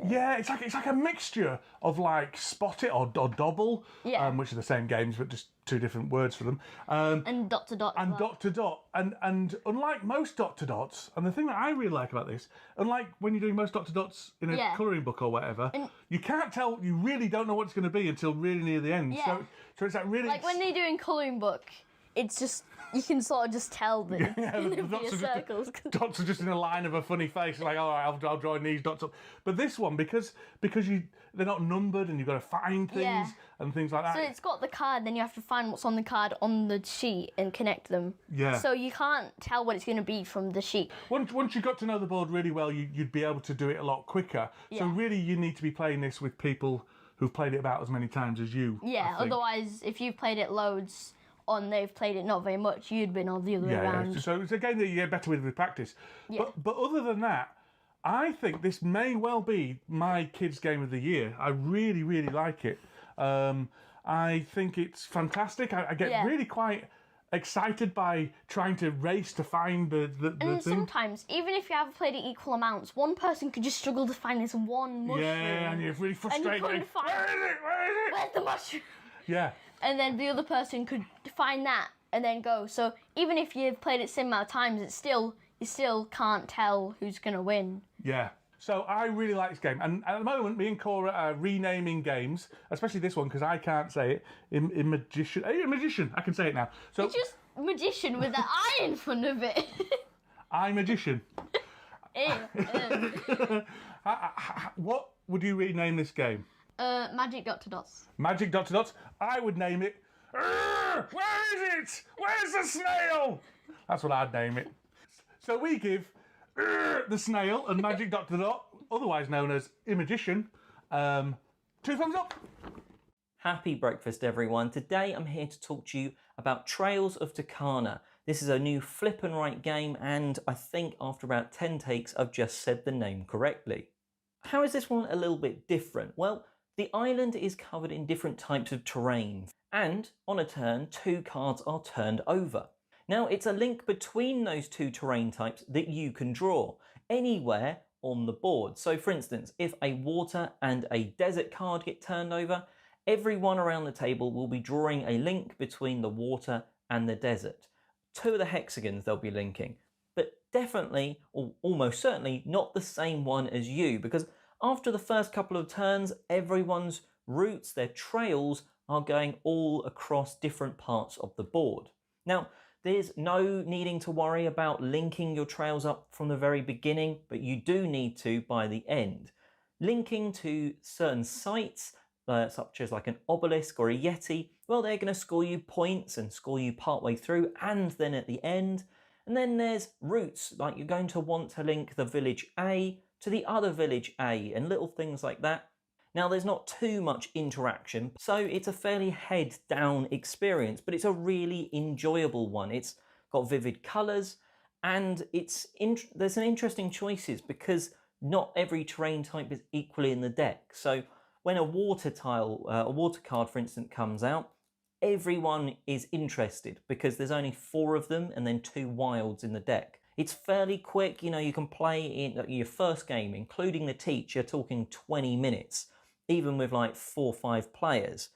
Yeah, it's like a mixture of like Spot It or Dobble, which are the same games but just 2 different words for them. And dot to dot. And dot to dot. And unlike most dot to dots, and the thing that I really like about this, unlike when you're doing most dot to dots in a colouring book or whatever, you can't tell, you really don't know what it's going to be until really near the end. Yeah. So it's like really... Like when they do in colouring book, it's just, you can sort of just tell that the dots are just in a line of a funny face. Like, all right, I'll draw these dots up. But this one, because they're not numbered and you've got to find things and things like that. So it's got the card, then you have to find what's on the card on the sheet and connect them. Yeah. So you can't tell what it's going to be from the sheet. Once you got to know the board really well, you'd be able to do it a lot quicker. So really, you need to be playing this with people who've played it about as many times as you. Yeah, otherwise, if you've played it loads... and they've played it not very much, you'd been all the other way around. Yeah, so it's a game that you get better with practice. Yeah. But other than that, I think this may well be my kids' game of the year. I really, really like it. I think it's fantastic. I get really quite excited by trying to race to find the and thing. Sometimes, even if you have played it equal amounts, one person could just struggle to find this one mushroom. Yeah, and you're really frustrated. And you couldn't find Where is it? Where's the mushroom? Yeah. And then the other person could find that and then go. So even if you've played it the same amount of times, you still can't tell who's going to win. Yeah. So I really like this game. And at the moment, me and Cora are renaming games, especially this one, because I can't say it. Imagician. I can say it now. So it's just magician with the I in front of it. Magician. What would you rename this game? Magic dot to dots. Magic dot to dots. I would name it. Where is it? Where's the snail? That's what I'd name it. So we give the snail and magic dot to dot, otherwise known as Imagician, 2 thumbs up. Happy breakfast, everyone. Today I'm here to talk to you about Trails of Tucana. This is a new flip and write game, and I think after about 10 takes I've just said the name correctly. How is this one a little bit different? Well, the island is covered in different types of terrain, and on a turn, 2 cards are turned over. Now, it's a link between those 2 terrain types that you can draw anywhere on the board. So, for instance, if a water and a desert card get turned over, Everyone around the table will be drawing a link between the water and the desert. 2 of the hexagons they'll be linking, but definitely, or almost certainly, not the same one as you, because after the first couple of turns, everyone's routes, their trails, are going all across different parts of the board. Now, there's no needing to worry about linking your trails up from the very beginning, but you do need to by the end. Linking to certain sites, such as like an obelisk or a yeti, well, they're going to score you points and score you partway through and then at the end. And then there's routes, like you're going to want to link the village A to the other village A and little things like that. Now, there's not too much interaction, so it's a fairly head-down experience, but it's a really enjoyable one. It's got vivid colours, and there's some interesting choices because not every terrain type is equally in the deck. So when a water card, for instance, comes out, everyone is interested because there's only 4 of them and then 2 wilds in the deck. It's fairly quick, you can play in your first game, including the teach, you're talking 20 minutes, even with like 4 or 5 players.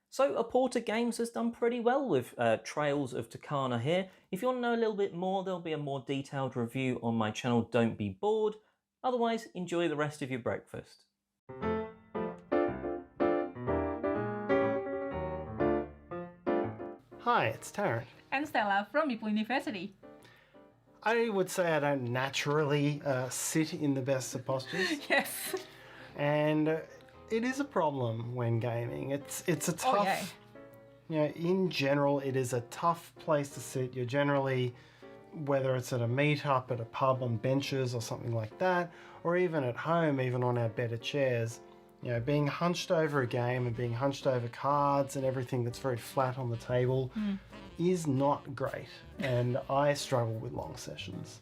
So Aporta Games has done pretty well with Trails of Tucana here. If you want to know a little bit more, there'll be a more detailed review on my channel, Don't Be Bored. Otherwise, enjoy the rest of your breakfast. Hi, it's Taryn. And Stella from Maple University. I would say I don't naturally sit in the best of postures. Yes. And it is a problem when gaming. It's a tough, in general, it is a tough place to sit. You're generally, whether it's at a meetup, at a pub on benches or something like that, or even at home, even on our better chairs, being hunched over a game and being hunched over cards and everything that's very flat on the table is not great. And I struggle with long sessions.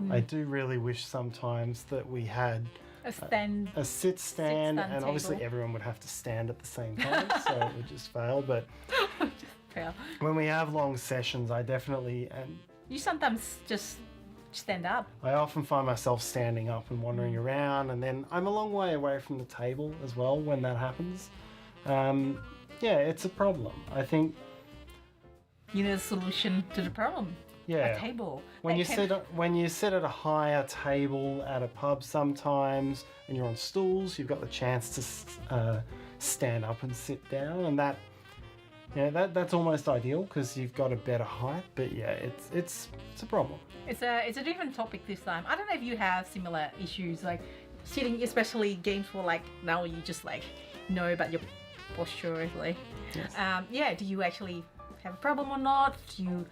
I do really wish sometimes that we had a sit stand, and obviously table. Everyone would have to stand at the same time, so it would just fail. But Fail. when we have long sessions, I definitely, and You sometimes just stand up. I often find myself standing up and wandering around, and then I'm a long way away from the table as well when that happens. It's a problem. I think You need a solution to the problem. Yeah. A table. when that you sit at a higher table at a pub sometimes, and you're on stools, you've got the chance to stand up and sit down, and that's almost ideal because you've got a better height. But it's a problem. It's a different topic this time. I don't know if you have similar issues like sitting, especially games where like now you just like know about your posture. Like, Yes. do you actually have a problem or not? Do you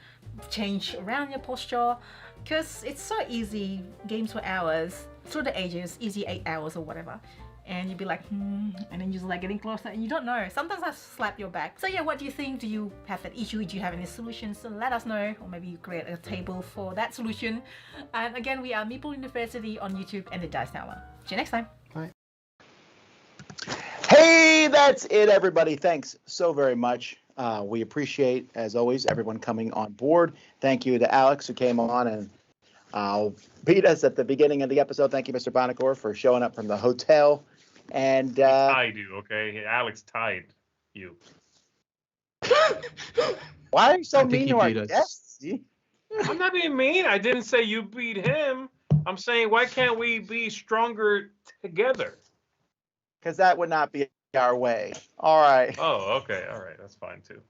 change around your posture? Because it's so easy. Games for hours through the ages, easy 8 hours or whatever. And you'd be like, and then you're just like getting closer and you don't know. Sometimes I slap your back. So what do you think? Do you have that issue? Do you have any solutions? So let us know, or maybe you create a table for that solution. And again, we are Maple University on YouTube and the Dice Tower. See you next time. Bye. Hey, that's it, everybody. Thanks so very much. We appreciate, as always, everyone coming on board. Thank you to Alex, who came on and beat us at the beginning of the episode. Thank you, Mr. Bonacor, for showing up from the hotel. And tied you, okay? Alex tied you. Why are you so I think mean he to our beat us. guests? I'm not being mean. I didn't say you beat him. I'm saying, why can't we be stronger together? Because that would not be our way. All right. Oh, okay. All right. That's fine, too.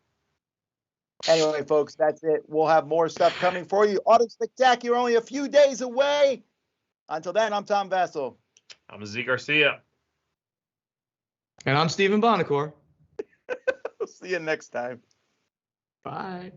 Anyway, folks, that's it. We'll have more stuff coming for you. Auto Spectacular only a few days away. Until then, I'm Tom Vessel. I'm Z Garcia. And I'm Stephen Bonacor. We'll see you next time. Bye.